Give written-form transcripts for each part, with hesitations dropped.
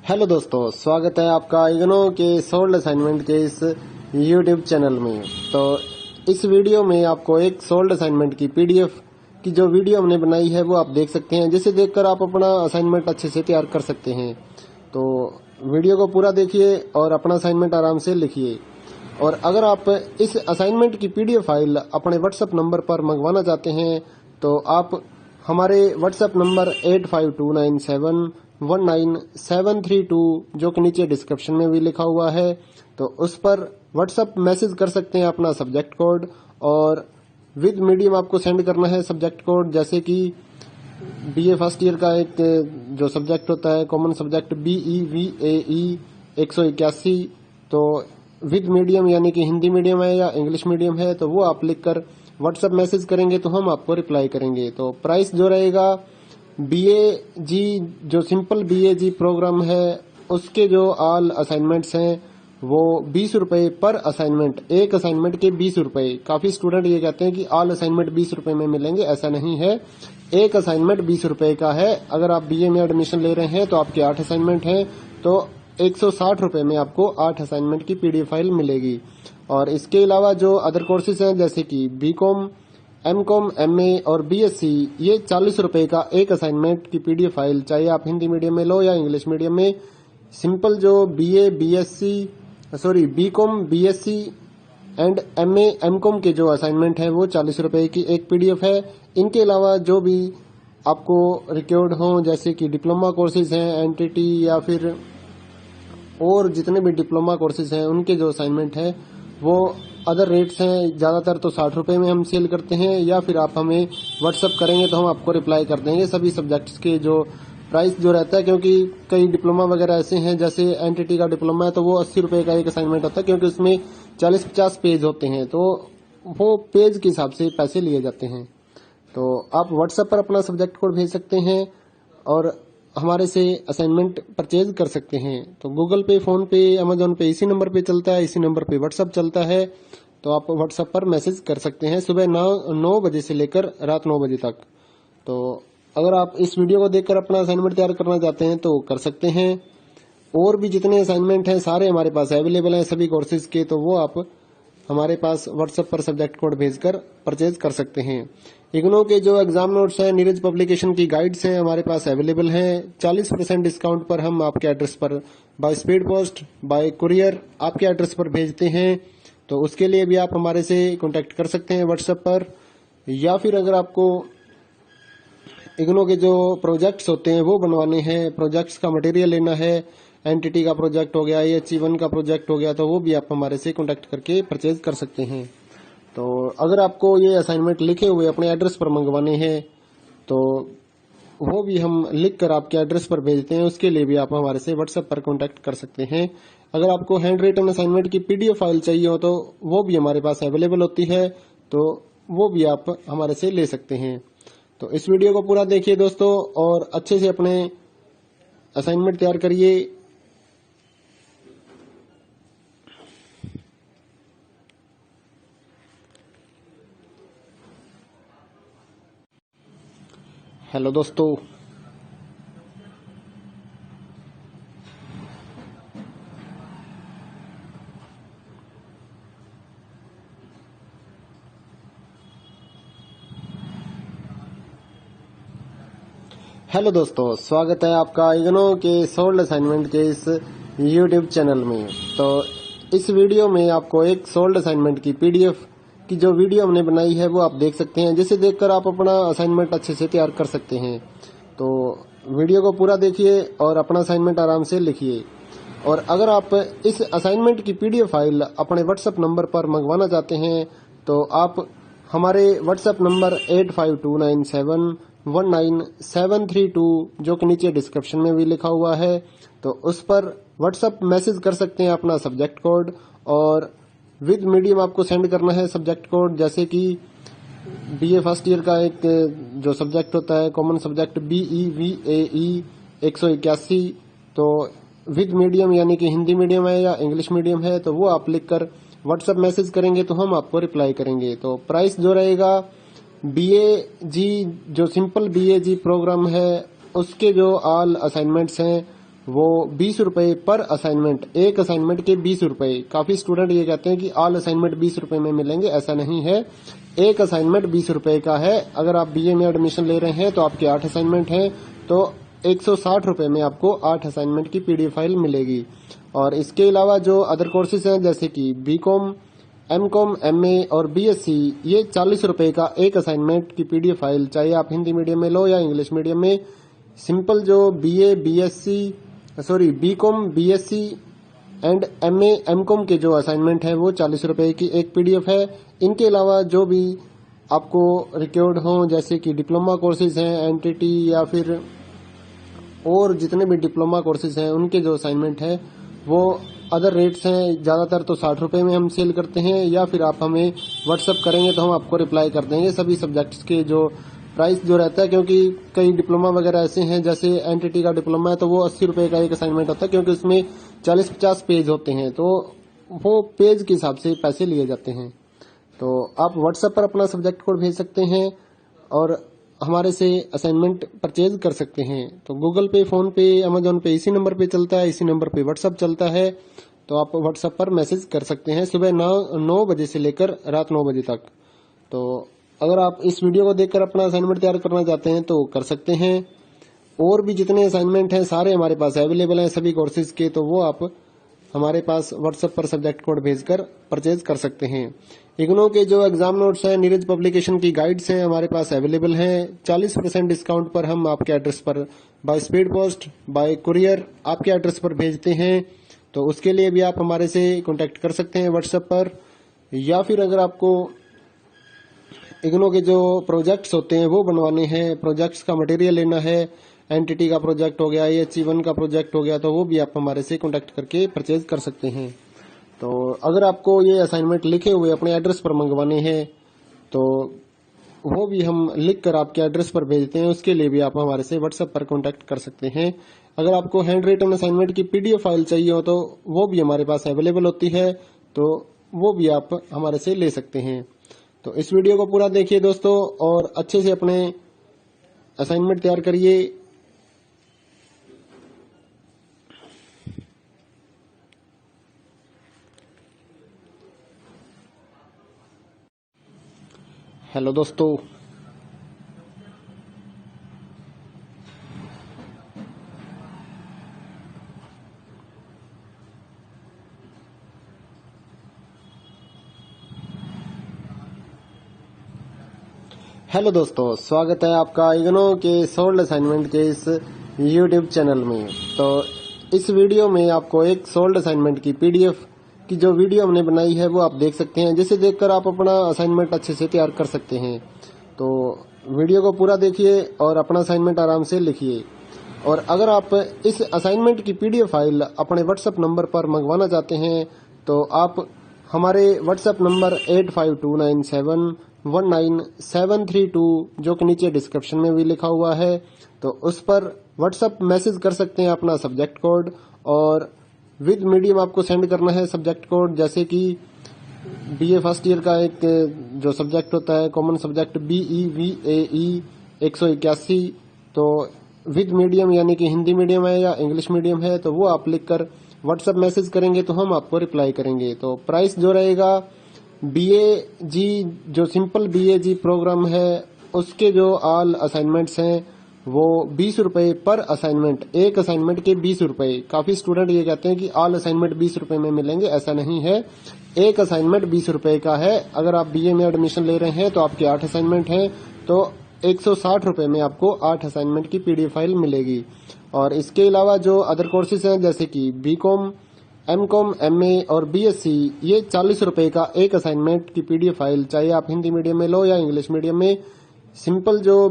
Hello दोस्तों, स्वागत है आपका इग्नो के सोल्ड असाइनमेंट के इस यूट्यूब चैनल में। तो इस वीडियो में आपको एक सोल्ड असाइनमेंट की पीडीएफ की जो वीडियो हमने बनाई है वो आप देख सकते हैं, जिसे देखकर आप अपना असाइनमेंट अच्छे से तैयार कर सकते हैं। तो वीडियो को पूरा देखिए और अपना असाइनमेंट आराम से लिखिए। और अगर आप इस असाइनमेंट की पीडीएफ फाइल अपने व्हाट्सएप नंबर पर मंगवाना चाहते हैं तो आप हमारे व्हाट्सएप नंबर 8529719732 जो कि नीचे डिस्क्रिप्शन में भी लिखा हुआ है, तो उस पर व्हाट्सएप मैसेज कर सकते हैं अपना सब्जेक्ट कोड, और विद मीडियम आपको सेंड करना है सब्जेक्ट कोड। जैसे कि बीए फर्स्ट ईयर का एक जो सब्जेक्ट होता है कॉमन सब्जेक्ट BEVAE 181, तो विद मीडियम यानी कि हिंदी मीडियम है या इंग्लिश मीडियम है तो वो आप लिखकर व्हाट्सएप मैसेज करेंगे तो हम आपको रिप्लाई करेंगे। तो प्राइस जो रहेगा BAG जो सिंपल BAG प्रोग्राम है उसके जो ऑल असाइनमेंट्स हैं वो 20 रुपए पर असाइनमेंट, एक असाइनमेंट के 20 रुपए। काफी स्टूडेंट ये कहते हैं कि ऑल असाइनमेंट 20 रुपए में मिलेंगे, ऐसा नहीं है। एक असाइनमेंट 20 रुपए का है। अगर आप BA में एडमिशन ले रहे हैं तो आपके 8 असाइनमेंट हैं तो 160 रुपए में आपको 8 असाइनमेंट की पीडीएफ फाइल मिलेगी। और इसके अलावा जो अदर कोर्सेज हैं जैसे कि BCom, MCom, MA और BSc, ये 40 रुपए का एक असाइनमेंट की पीडीएफ फाइल, चाहे आप हिंदी मीडियम में लो या इंग्लिश मीडियम में। सिंपल जो BCom, BSc and MA, MCom के जो असाइनमेंट है वो 40 रुपए की एक पीडीएफ है। इनके अलावा जो भी आपको रिक्वायर्ड हो जैसे कि डिप्लोमा कोर्सेज हैं, NTT या फिर और जितने भी डिप्लोमा कोर्सेज हैं उनके जो असाइनमेंट है वो अदर रेट्स हैं। ज्यादातर तो 60 रुपए में हम सेल करते हैं, या फिर आप हमें व्हाट्सअप करेंगे तो हम आपको रिप्लाई कर देंगे सभी सब्जेक्ट्स के जो प्राइस जो रहता है। क्योंकि कई डिप्लोमा वगैरह ऐसे हैं, जैसे NTT का डिप्लोमा है तो वो 80 रुपए का एक असाइनमेंट होता है, क्योंकि उसमें 40-50 पेज होते हैं तो वो पेज के हिसाब से पैसे लिए जाते हैं। तो आप व्हाट्सएप पर अपना सब्जेक्ट कोड भेज सकते हैं और हमारे से असाइनमेंट परचेज कर सकते हैं। तो गूगल पे, फोन पे, अमेजोन पे इसी नंबर पे चलता है, इसी नंबर पे व्हाट्सएप चलता है। तो आप व्हाट्सएप पर मैसेज कर सकते हैं सुबह 9 बजे से लेकर रात 9 बजे तक। तो अगर आप इस वीडियो को देखकर अपना असाइनमेंट तैयार करना चाहते हैं तो कर सकते हैं। और भी जितने असाइनमेंट हैं सारे हमारे पास अवेलेबल हैं सभी कोर्सेज के, तो वो आप हमारे पास व्हाट्सएप पर सब्जेक्ट कोड भेजकर परचेज कर सकते हैं। इग्नो के जो एग्जाम नोट्स हैं, नीरज पब्लिकेशन की गाइड्स हैं हमारे पास अवेलेबल हैं। 40% डिस्काउंट पर हम आपके एड्रेस पर by speed post, bye courier आपके एड्रेस पर भेजते हैं। तो उसके लिए भी आप हमारे से कांटेक्ट कर सकते हैं व्हाट्सएप पर। या फिर अगर आपको इग्नो के जो प्रोजेक्ट्स होते हैं वो बनवाने हैं, प्रोजेक्ट्स का मटेरियल लेना है, NTT का प्रोजेक्ट हो गया, AHE1 का प्रोजेक्ट हो गया, तो वो भी आप हमारे से कांटेक्ट करके परचेज कर सकते हैं। तो अगर आपको ये असाइनमेंट लिखे हुए अपने एड्रेस पर मंगवाने हैं तो वो भी हम लिख कर आपके एड्रेस पर भेजते हैं, उसके लिए भी आप हमारे से व्हाट्सएप पर कांटेक्ट कर सकते हैं। अगर आपको हैंड रिटन असाइनमेंट की पीडीएफ फाइल चाहिए हो तो वो भी हमारे पास अवेलेबल होती है, तो वो भी आप हमारे से ले सकते हैं। तो इस वीडियो को पूरा देखिए दोस्तों और अच्छे से अपने असाइनमेंट तैयार करिए। हेलो दोस्तों, स्वागत है आपका इग्नो के सोल्ड असाइनमेंट के इस यूट्यूब चैनल में। तो इस वीडियो में आपको एक सोल्ड असाइनमेंट की पीडीएफ की जो वीडियो हमने बनाई है वो आप देख सकते हैं, जिसे देखकर आप अपना असाइनमेंट अच्छे से तैयार कर सकते हैं। तो वीडियो को पूरा देखिए और अपना असाइनमेंट आराम से लिखिए। और अगर आप इस असाइनमेंट की पीडीएफ फाइल अपने व्हाट्सएप नंबर पर मंगवाना चाहते हैं तो आप हमारे व्हाट्सएप नंबर 8529719732 जो कि नीचे डिस्क्रिप्शन में भी लिखा हुआ है, तो उस पर व्हाट्सएप मैसेज कर सकते हैं अपना सब्जेक्ट कोड, और विद मीडियम आपको सेंड करना है सब्जेक्ट कोड। जैसे कि BA फर्स्ट ईयर का एक जो सब्जेक्ट होता है कॉमन सब्जेक्ट BEVAE 181, तो विद मीडियम यानी कि हिंदी मीडियम है या इंग्लिश मीडियम है तो वो आप लिखकर व्हाट्सएप मैसेज करेंगे तो हम आपको रिप्लाई करेंगे। तो प्राइस जो रहेगा BAG जो सिंपल BAG प्रोग्राम है उसके जो ऑल असाइनमेंट्स हैं वो 20 रुपए पर असाइनमेंट, एक असाइनमेंट के 20 रुपए। काफी स्टूडेंट ये कहते हैं कि ऑल असाइनमेंट 20 रुपए में मिलेंगे, ऐसा नहीं है। एक असाइनमेंट 20 रुपए का है। अगर आप बीए में एडमिशन ले रहे हैं तो आपके 8 असाइनमेंट हैं, तो 160 रुपए में आपको 8 असाइनमेंट की पीडीएफ फाइल मिलेगी। और इसके अलावा जो अदर कोर्सेज हैं जैसे कि बीकॉम, एमकॉम, एमए और बीएससी, ये 40 रुपए का एक असाइनमेंट की पीडीएफ फाइल, चाहे आप हिंदी मीडियम में लो या इंग्लिश मीडियम में। सिंपल जो BCom, BSc and MA, MCom के जो असाइनमेंट है वो 40 रुपए की एक पीडीएफ है। इनके अलावा जो भी आपको रिक्वायर्ड हो जैसे कि डिप्लोमा कोर्सेज हैं, एनटीटी या फिर और जितने भी डिप्लोमा कोर्सेज हैं उनके जो असाइनमेंट है वो अदर रेट्स हैं। ज्यादातर तो 60 रुपए में हम सेल करते हैं, या फिर आप हमें व्हाट्सअप करेंगे तो हम आपको रिप्लाई कर देंगे सभी सब्जेक्ट्स के जो प्राइस जो रहता है। क्योंकि कई डिप्लोमा वगैरह ऐसे हैं, जैसे एनटीटी का डिप्लोमा है तो वो 80 रुपए का एक असाइनमेंट होता है, क्योंकि उसमें 40-50 पेज होते हैं, तो वो पेज के हिसाब से पैसे लिए जाते हैं। तो आप व्हाट्सएप पर अपना सब्जेक्ट कोड भेज सकते हैं और हमारे से असाइनमेंट परचेज कर सकते हैं। तो गूगल पे, फोन पे, अमेजोन पे इसी नंबर पे चलता है, इसी नंबर पे व्हाट्सएप चलता है। तो आप व्हाट्सएप पर मैसेज कर सकते हैं सुबह 9 बजे से लेकर रात 9 बजे तक। तो अगर आप इस वीडियो को देखकर अपना असाइनमेंट तैयार करना चाहते हैं तो कर सकते हैं। और भी जितने असाइनमेंट हैं सारे हमारे पास अवेलेबल हैं सभी कोर्सेज के, तो वो आप हमारे पास व्हाट्सएप पर सब्जेक्ट कोड भेजकर परचेज कर सकते हैं। इग्नो के जो एग्जाम नोट्स हैं, नीरज पब्लिकेशन की गाइड्स हैं हमारे पास अवेलेबल हैं। 40% डिस्काउंट पर हम आपके एड्रेस पर by speed post, bye courier आपके एड्रेस पर भेजते हैं। तो उसके लिए भी आप हमारे से कांटेक्ट कर सकते हैं व्हाट्सएप पर। या फिर अगर आपको इग्नो के जो प्रोजेक्ट्स होते हैं वो बनवाने हैं, प्रोजेक्ट्स का मटेरियल लेना है, एनटीटी का प्रोजेक्ट हो गया, EH1 का प्रोजेक्ट हो गया, तो वो भी आप हमारे से कांटेक्ट करके परचेज कर सकते हैं। तो अगर आपको ये असाइनमेंट लिखे हुए अपने एड्रेस पर मंगवाने हैं तो वो भी हम लिख कर आपके एड्रेस पर भेजते हैं, उसके लिए भी आप हमारे से व्हाट्सएप पर कांटेक्ट कर सकते हैं। अगर आपको हैंड रिटन असाइनमेंट की पीडीएफ फाइल चाहिए हो तो वो भी हमारे पास अवेलेबल होती है, तो वो भी आप हमारे से ले सकते हैं। तो इस वीडियो को पूरा देखिए दोस्तों और अच्छे से अपने असाइनमेंट तैयार करिए। हेलो दोस्तों, स्वागत है आपका इग्नो के सोल्ड असाइनमेंट के इस यूट्यूब चैनल में। तो इस वीडियो में आपको एक सोल्ड असाइनमेंट की पीडीएफ की जो वीडियो हमने बनाई है वो आप देख सकते हैं, जिसे देखकर आप अपना असाइनमेंट अच्छे से तैयार कर सकते हैं। तो वीडियो को पूरा देखिए और अपना असाइनमेंट आराम से लिखिए। और अगर आप इस असाइनमेंट की पीडीएफ फाइल अपने व्हाट्सएप नंबर पर मंगवाना चाहते हैं तो आप हमारे व्हाट्सएप नंबर 8529719732 जो कि नीचे डिस्क्रिप्शन में भी लिखा हुआ है, तो उस पर व्हाट्सएप मैसेज कर सकते हैं अपना सब्जेक्ट कोड, और विद मीडियम आपको सेंड करना है सब्जेक्ट कोड। जैसे कि बीए फर्स्ट ईयर का एक जो सब्जेक्ट होता है कॉमन सब्जेक्ट BEVAE 181, तो विद मीडियम यानी कि हिंदी मीडियम है या इंग्लिश मीडियम है, तो वो आप लिखकर व्हाट्सएप मैसेज करेंगे तो हम आपको रिप्लाई करेंगे। तो प्राइस जो रहेगा BAG जो सिंपल BAG प्रोग्राम है उसके जो ऑल असाइनमेंट्स हैं वो 20 रुपए पर असाइनमेंट, एक असाइनमेंट के 20 रुपए। काफी स्टूडेंट ये कहते हैं कि ऑल असाइनमेंट 20 रुपए में मिलेंगे, ऐसा नहीं है। एक असाइनमेंट 20 रुपए का है। अगर आप बीए में एडमिशन ले रहे हैं तो आपके 8 असाइनमेंट हैं, तो 160 रुपए में आपको 8 असाइनमेंट की पीडीएफ फाइल मिलेगी। और इसके अलावा जो अदर कोर्सेज हैं जैसे कि बीकॉम, एमकॉम, एमए और बीएससी, ये 40 रुपए का एक असाइनमेंट की पीडीएफ फाइल, चाहे आप हिंदी मीडियम में लो या इंग्लिश मीडियम में। सिंपल जो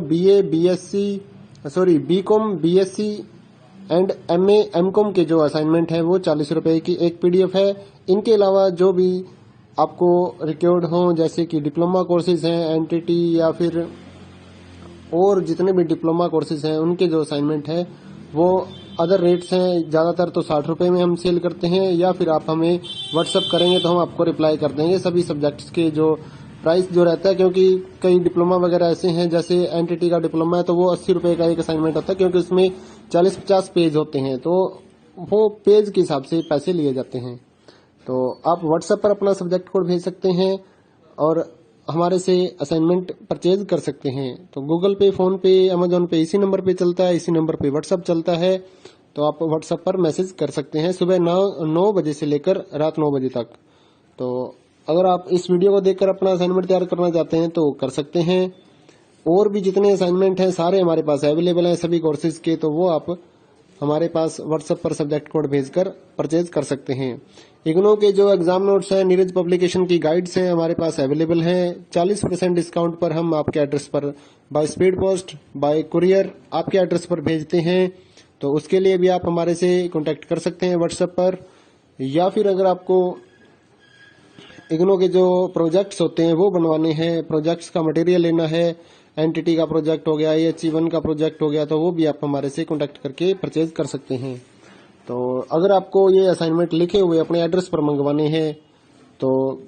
BCom, BSc and MA, MCom के जो असाइनमेंट है वो 40 रुपए की एक पीडीएफ है। इनके अलावा जो भी आपको रिक्वायर्ड हो जैसे कि डिप्लोमा कोर्सेज हैं, एनटीटी या फिर और जितने भी डिप्लोमा कोर्सेज हैं उनके जो असाइनमेंट है वो अदर रेट्स हैं। ज्यादातर तो 60 रुपए में हम सेल करते हैं, या फिर आप हमें व्हाट्सएप करेंगे तो हम आपको रिप्लाई कर देंगे सभी सब्जेक्ट्स के जो प्राइस जो रहता है। क्योंकि कई डिप्लोमा वगैरह ऐसे हैं, जैसे एनटीटी का डिप्लोमा है तो वो 80 रुपए का एक असाइनमेंट होता है, क्योंकि उसमें 40-50 पेज होते हैं, तो वो पेज के हिसाब से पैसे लिए जाते हैं। तो आप व्हाट्सएप पर अपना सब्जेक्ट कोड भेज सकते हैं और हमारे से असाइनमेंट परचेज कर सकते हैं। तो गूगल पे, फोन पे, अमेजोन पे इसी नंबर पे चलता है, इसी नंबर पे व्हाट्सएप चलता है। तो आप व्हाट्सएप पर मैसेज कर सकते हैं सुबह 9 बजे से लेकर रात 9 बजे तक। तो अगर आप इस वीडियो को देखकर अपना असाइनमेंट तैयार करना चाहते हैं तो कर सकते हैं। और भी जितने असाइनमेंट हैं सारे हमारे पास अवेलेबल हैं सभी कोर्सेज के, तो वो आप हमारे पास व्हाट्सएप पर सब्जेक्ट कोड भेजकर परचेज कर सकते हैं। इग्नो के जो एग्जाम नोट्स हैं, नीरज पब्लिकेशन की गाइड्स हैं हमारे पास अवेलेबल हैं। 40% डिस्काउंट पर हम आपके एड्रेस पर by speed post, bye courier आपके एड्रेस पर भेजते हैं। तो उसके लिए भी आप हमारे से कांटेक्ट कर सकते हैं व्हाट्सएप पर। या फिर अगर आपको इग्नो के जो प्रोजेक्ट्स होते हैं वो बनवाने हैं, प्रोजेक्ट्स का मटेरियल लेना है, एनटीटी का प्रोजेक्ट हो गया, EHE1 का प्रोजेक्ट हो गया, तो वो भी आप हमारे से कांटेक्ट करके परचेज कर सकते हैं। तो अगर आपको ये असाइनमेंट लिखे हुए अपने एड्रेस पर मंगवाने हैं तो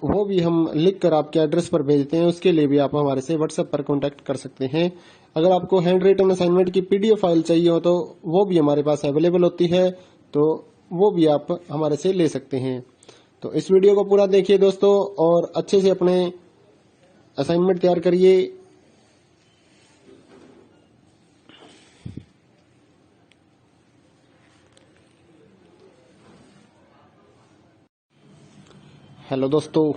वो भी हम लिख कर आपके एड्रेस पर भेजते हैं। उसके लिए भी आप हमारे से व्हाट्सएप पर कांटेक्ट कर सकते हैं। अगर आपको हैंड रिटन असाइनमेंट की PDF फाइल चाहिए हो तो वो भी हमारे पास अवेलेबल होती है, तो वो भी आप हमारे से ले सकते हैं। तो इस वीडियो को पूरा देखिए दोस्तों और अच्छे से अपने असाइनमेंट तैयार करिए। हेलो दोस्तों,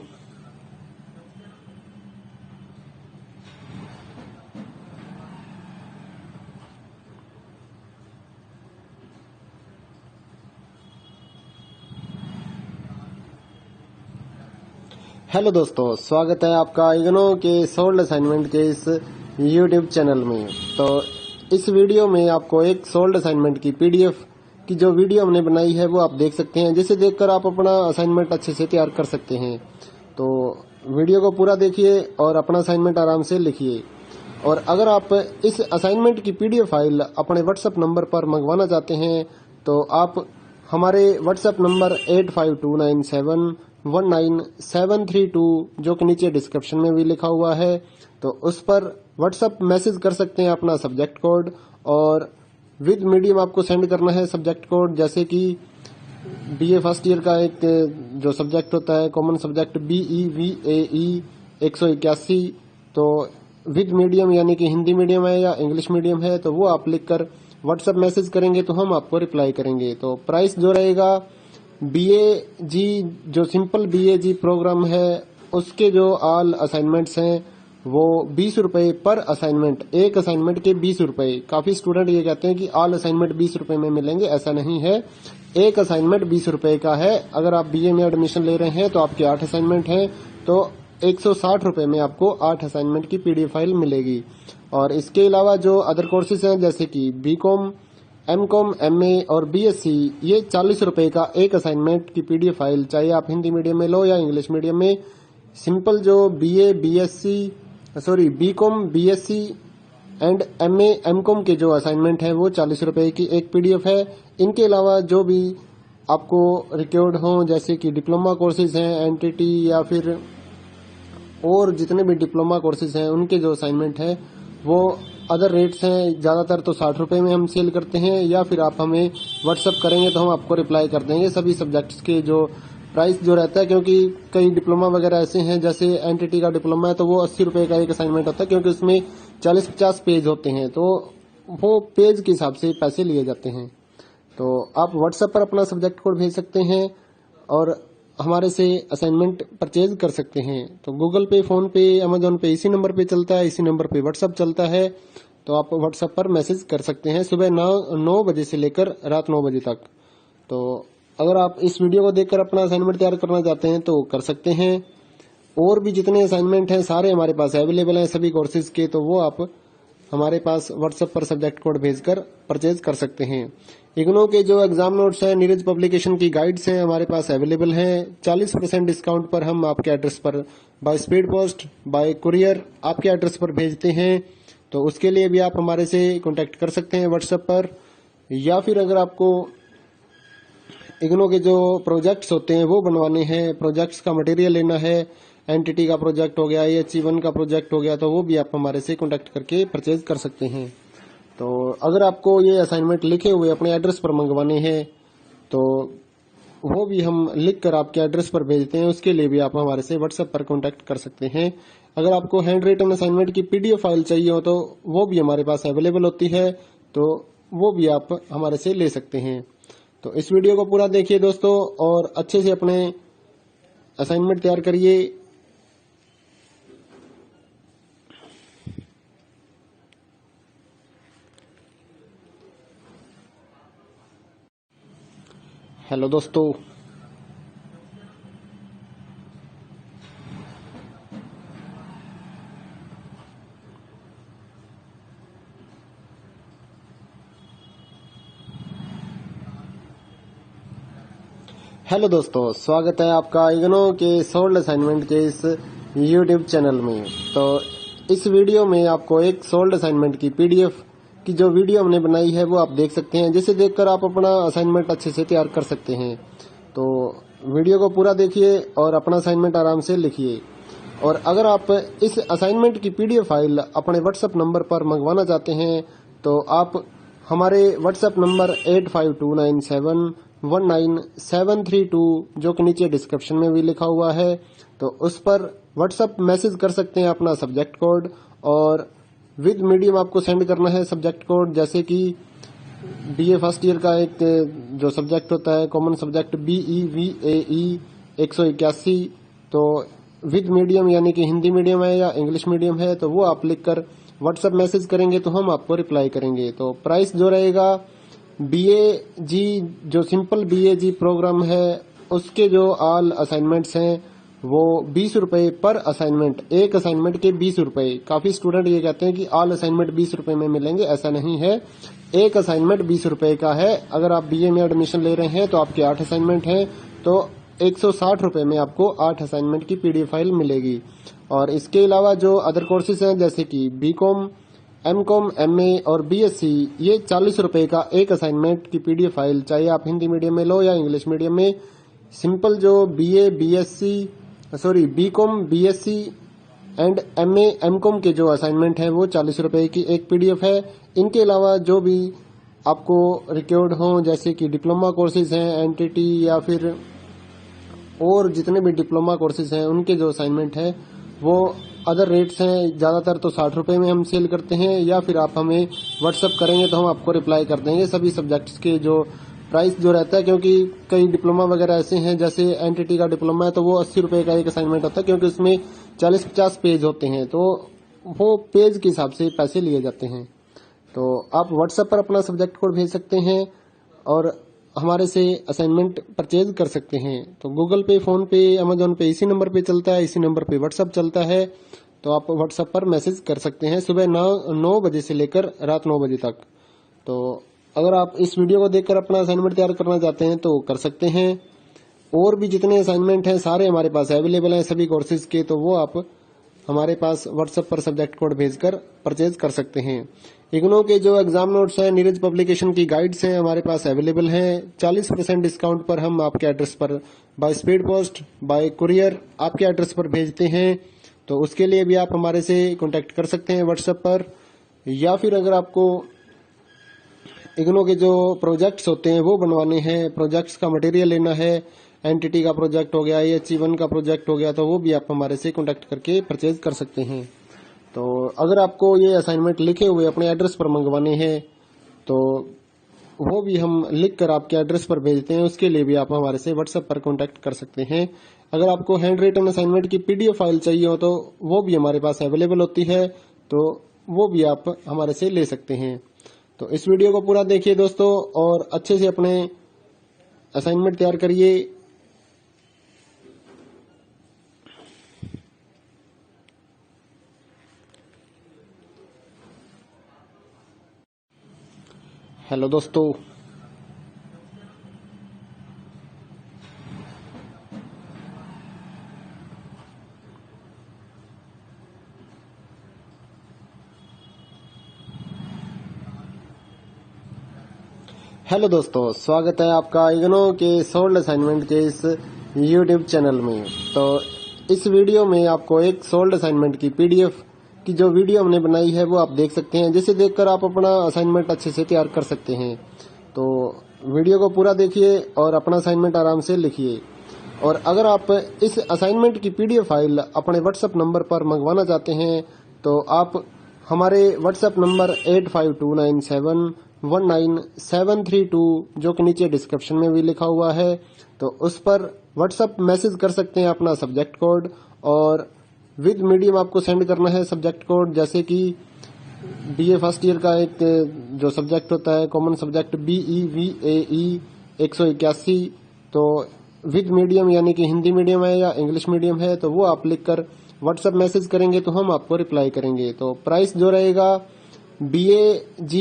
हेलो दोस्तों, स्वागत है आपका इग्नो के सोल्ड असाइनमेंट के इस YouTube चैनल में। तो इस वीडियो में आपको एक सोल्ड असाइनमेंट की PDF की जो वीडियो हमने बनाई है वो आप देख सकते हैं, जिसे देखकर आप अपना असाइनमेंट अच्छे से तैयार कर सकते हैं। तो वीडियो को पूरा देखिए और अपना असाइनमेंट आराम से लिखिए। और अगर आप इस असाइनमेंट की PDF फाइल अपने व्हाट्सएप नंबर पर मंगवाना चाहते हैं तो आप हमारे व्हाट्सएप नंबर 8529719732 जो कि नीचे डिस्क्रिप्शन में भी लिखा हुआ है, तो उस पर व्हाट्सएप मैसेज कर सकते हैं अपना सब्जेक्ट कोड। और विद मीडियम आपको सेंड करना है सब्जेक्ट कोड, जैसे कि BA फर्स्ट ईयर का एक जो सब्जेक्ट होता है कॉमन सब्जेक्ट BEVAE 181, तो विद मीडियम यानी कि हिंदी मीडियम है या इंग्लिश मीडियम है, तो वो आप लिखकर व्हाट्सएप मैसेज करेंगे तो हम आपको रिप्लाई करेंगे। तो प्राइस जो रहेगा BAG जो सिंपल BAG प्रोग्राम है उसके जो ऑल असाइनमेंट्स हैं वो 20 रुपए पर असाइनमेंट, एक असाइनमेंट के 20 रुपए। काफी स्टूडेंट ये कहते हैं कि ऑल असाइनमेंट 20 रुपए में मिलेंगे, ऐसा नहीं है। एक असाइनमेंट 20 रुपए का है। अगर आप BA में एडमिशन ले रहे हैं तो आपके 8 असाइनमेंट हैं, तो 160 रुपए में आपको 8 असाइनमेंट की PDF फाइल मिलेगी। और इसके अलावा जो अदर कोर्सेज हैं जैसे कि BCom, MCom, MA और BSc, ये 40 रुपए का एक असाइनमेंट की PDF फाइल, चाहे आप हिंदी मीडियम में लो या इंग्लिश मीडियम में। सिंपल जो BCom, BSc and MA, MCom के जो असाइनमेंट हैं वो 40 रुपए की एक PDF है। इनके अलावा जो भी आपको रिक्वायर्ड हो जैसे कि डिप्लोमा कोर्सेज हैं, NTT या फिर और जितने भी डिप्लोमा कोर्सेज हैं उनके जो असाइनमेंट है वो अदर रेट्स हैं। ज्यादातर तो 60 रुपए में हम सेल करते हैं, या फिर आप हमें व्हाट्सएप करेंगे तो हम आपको रिप्लाई कर देंगे सभी सब्जेक्ट्स के जो प्राइस जो रहता है। क्योंकि कई डिप्लोमा वगैरह ऐसे हैं, जैसे NTT का डिप्लोमा है तो वो 80 रुपए का एक असाइनमेंट होता है, क्योंकि उसमें 40-50 पेज होते हैं, तो वो पेज के हिसाब से पैसे लिए जाते हैं। तो आप व्हाट्सएप पर अपना सब्जेक्ट कोड भेज सकते हैं और हमारे से असाइनमेंट परचेज कर सकते हैं। तो गूगल पे, फोन पे, अमेजोन पे इसी नंबर पे चलता है, इसी नंबर पे व्हाट्सएप चलता है। तो आप व्हाट्सएप पर मैसेज कर सकते हैं सुबह 9 बजे से लेकर रात 9 बजे तक। तो अगर आप इस वीडियो को देखकर अपना असाइनमेंट तैयार करना चाहते हैं तो कर सकते हैं। और भी जितने असाइनमेंट हैं सारे हमारे पास अवेलेबल हैं सभी कोर्सेज के, तो वो आप हमारे पास व्हाट्सएप पर सब्जेक्ट कोड भेजकर परचेज कर सकते हैं। इग्नो के जो एग्जाम नोट्स हैं, नीरज पब्लिकेशन की गाइड्स हैं हमारे पास अवेलेबल हैं। 40% डिस्काउंट पर हम आपके एड्रेस पर by speed post, bye courier आपके एड्रेस पर भेजते हैं। तो उसके लिए भी आप हमारे से कांटेक्ट कर सकते हैं व्हाट्सएप पर। या फिर अगर आपको इग्नो के जो प्रोजेक्ट्स होते हैं वो बनवाने हैं, प्रोजेक्ट्स का मटेरियल लेना है, NTT का प्रोजेक्ट हो गया, EHE1 का प्रोजेक्ट हो गया, तो वो भी आप हमारे से कांटेक्ट करके परचेज कर सकते हैं। तो अगर आपको ये असाइनमेंट लिखे हुए अपने एड्रेस पर मंगवाने हैं तो वो भी हम लिख कर आपके एड्रेस पर भेजते हैं। उसके लिए भी आप हमारे से व्हाट्सएप पर कांटेक्ट कर सकते हैं। अगर आपको हैंड रिटन असाइनमेंट की पीडीएफ फाइल चाहिए हो तो वो भी हमारे पास अवेलेबल होती है, तो वो भी आप हमारे से ले सकते हैं। तो इस वीडियो को पूरा देखिए दोस्तों और अच्छे से अपने असाइनमेंट तैयार करिए। हेलो दोस्तों, स्वागत है आपका इग्नो के सोल्ड असाइनमेंट के इस यूट्यूब चैनल में। तो इस वीडियो में आपको एक सोल्ड असाइनमेंट की पीडीएफ की जो वीडियो हमने बनाई है वो आप देख सकते हैं, जिसे देखकर आप अपना असाइनमेंट अच्छे से तैयार कर सकते हैं। तो वीडियो को पूरा देखिए और अपना असाइनमेंट आराम से लिखिए। और अगर आप इस असाइनमेंट की पीडीएफ फाइल अपने व्हाट्सएप नंबर पर मंगवाना चाहते हैं तो आप हमारे व्हाट्सएप नंबर 8529719732 जो कि नीचे डिस्क्रिप्शन में भी लिखा हुआ है, तो उस पर व्हाट्सएप मैसेज कर सकते हैं अपना सब्जेक्ट कोड, और विद मीडियम आपको सेंड करना है सब्जेक्ट कोड। जैसे कि बीए फर्स्ट ईयर का एक जो सब्जेक्ट होता है कॉमन सब्जेक्ट BEVAE 181, तो विद मीडियम यानी कि हिंदी मीडियम है या इंग्लिश मीडियम है तो वो आप लिखकर व्हाट्सएप मैसेज करेंगे तो हम आपको रिप्लाई करेंगे। तो प्राइस जो रहेगा BAG जो सिंपल BAG प्रोग्राम है उसके जो ऑल असाइनमेंट्स हैं वो 20 रुपए पर असाइनमेंट, एक असाइनमेंट के 20 रुपए। काफी स्टूडेंट ये कहते हैं कि ऑल असाइनमेंट 20 रुपए में मिलेंगे, ऐसा नहीं है। एक असाइनमेंट 20 रुपए का है। अगर आप BA में एडमिशन ले रहे हैं तो आपके 8 असाइनमेंट हैं तो 160 रुपए में आपको 8 असाइनमेंट की पीडीएफ फाइल मिलेगी। और इसके अलावा जो अदर कोर्सेज हैं जैसे कि BCom, MCom, MA और BSc, ये 40 रुपए का एक असाइनमेंट की पीडीएफ फाइल, चाहे आप हिंदी मीडियम में लो या इंग्लिश मीडियम में। सिंपल जो BCom, BSc and MA, MCom के जो असाइनमेंट है वो 40 रुपए की एक पीडीएफ है। इनके अलावा जो भी आपको रिक्वायर्ड हो जैसे कि डिप्लोमा कोर्सेज हैं NTT या फिर और जितने भी डिप्लोमा कोर्सेज हैं उनके जो असाइनमेंट है वो अदर रेट्स हैं। ज्यादातर तो 60 रुपए में हम सेल करते हैं, या फिर आप हमें व्हाट्सअप करेंगे तो हम आपको रिप्लाई कर देंगे सभी सब्जेक्ट्स के जो प्राइस जो रहता है। क्योंकि कई डिप्लोमा वगैरह ऐसे हैं, जैसे NTT का डिप्लोमा है तो वो 80 रुपए का एक असाइनमेंट होता है, क्योंकि उसमें 40-50 पेज होते हैं तो वो पेज के हिसाब से पैसे लिए जाते हैं। तो आप व्हाट्सएप पर अपना सब्जेक्ट कोड भेज सकते हैं और हमारे से असाइनमेंट परचेज कर सकते हैं। तो गूगल पे, फोन पे, अमेजोन पे इसी नंबर पे चलता है, इसी नंबर पे व्हाट्सएप चलता है। तो आप व्हाट्सएप पर मैसेज कर सकते हैं सुबह 9 बजे से लेकर रात 9 बजे तक। तो अगर आप इस वीडियो को देखकर अपना असाइनमेंट तैयार करना चाहते हैं तो कर सकते हैं। और भी जितने असाइनमेंट हैं सारे हमारे पास अवेलेबल हैं सभी कोर्सेज के, तो वो आप हमारे पास व्हाट्सएप पर सब्जेक्ट कोड भेजकर परचेज कर सकते हैं। इग्नो के जो एग्जाम नोट्स हैं, नीरज पब्लिकेशन की गाइड्स हैं हमारे पास अवेलेबल हैं। 40% डिस्काउंट पर हम आपके एड्रेस पर by speed post, bye courier आपके एड्रेस पर भेजते हैं। तो उसके लिए भी आप हमारे से कांटेक्ट कर सकते हैं व्हाट्सएप पर। या फिर अगर आपको इग्नो के जो प्रोजेक्ट्स होते हैं वो बनवाने हैं, प्रोजेक्ट्स का मटेरियल लेना है, NTT का प्रोजेक्ट हो गया, AHE1 का प्रोजेक्ट हो गया, तो वो भी आप हमारे से कांटेक्ट करके परचेज कर सकते हैं। तो अगर आपको ये असाइनमेंट लिखे हुए अपने एड्रेस पर मंगवाने हैं तो वो भी हम लिख कर आपके एड्रेस पर भेजते हैं। उसके लिए भी आप हमारे से व्हाट्सएप पर कांटेक्ट कर सकते हैं। अगर आपको हैंड रिटन असाइनमेंट की पीडीएफ फाइल चाहिए हो तो वो भी हमारे पास अवेलेबल होती है, तो वो भी आप हमारे से ले सकते हैं। तो इस वीडियो को पूरा देखिए दोस्तों और अच्छे से अपने असाइनमेंट तैयार करिए। हेलो दोस्तों, स्वागत है आपका इग्नो के सोल्ड असाइनमेंट के इस यूट्यूब चैनल में। तो इस वीडियो में आपको एक सोल्ड असाइनमेंट की पीडीएफ की जो वीडियो हमने बनाई है वो आप देख सकते हैं, जिसे देखकर आप अपना असाइनमेंट अच्छे से तैयार कर सकते हैं। तो वीडियो को पूरा देखिए और अपना असाइनमेंट आराम से लिखिए। और अगर आप इस असाइनमेंट की पीडीएफ फाइल अपने व्हाट्सएप नंबर पर मंगवाना चाहते हैं तो आप हमारे व्हाट्सएप नंबर 8529719732 जो कि नीचे डिस्क्रिप्शन में भी लिखा हुआ है, तो उस पर व्हाट्सएप मैसेज कर सकते हैं अपना सब्जेक्ट कोड, और विद मीडियम आपको सेंड करना है सब्जेक्ट कोड। जैसे कि बीए फर्स्ट ईयर का एक जो सब्जेक्ट होता है कॉमन सब्जेक्ट BEVAE 181, तो विद मीडियम यानी कि हिंदी मीडियम है या इंग्लिश मीडियम है, तो वो आप लिखकर व्हाट्सएप मैसेज करेंगे तो हम आपको रिप्लाई करेंगे। तो प्राइस जो रहेगा BAG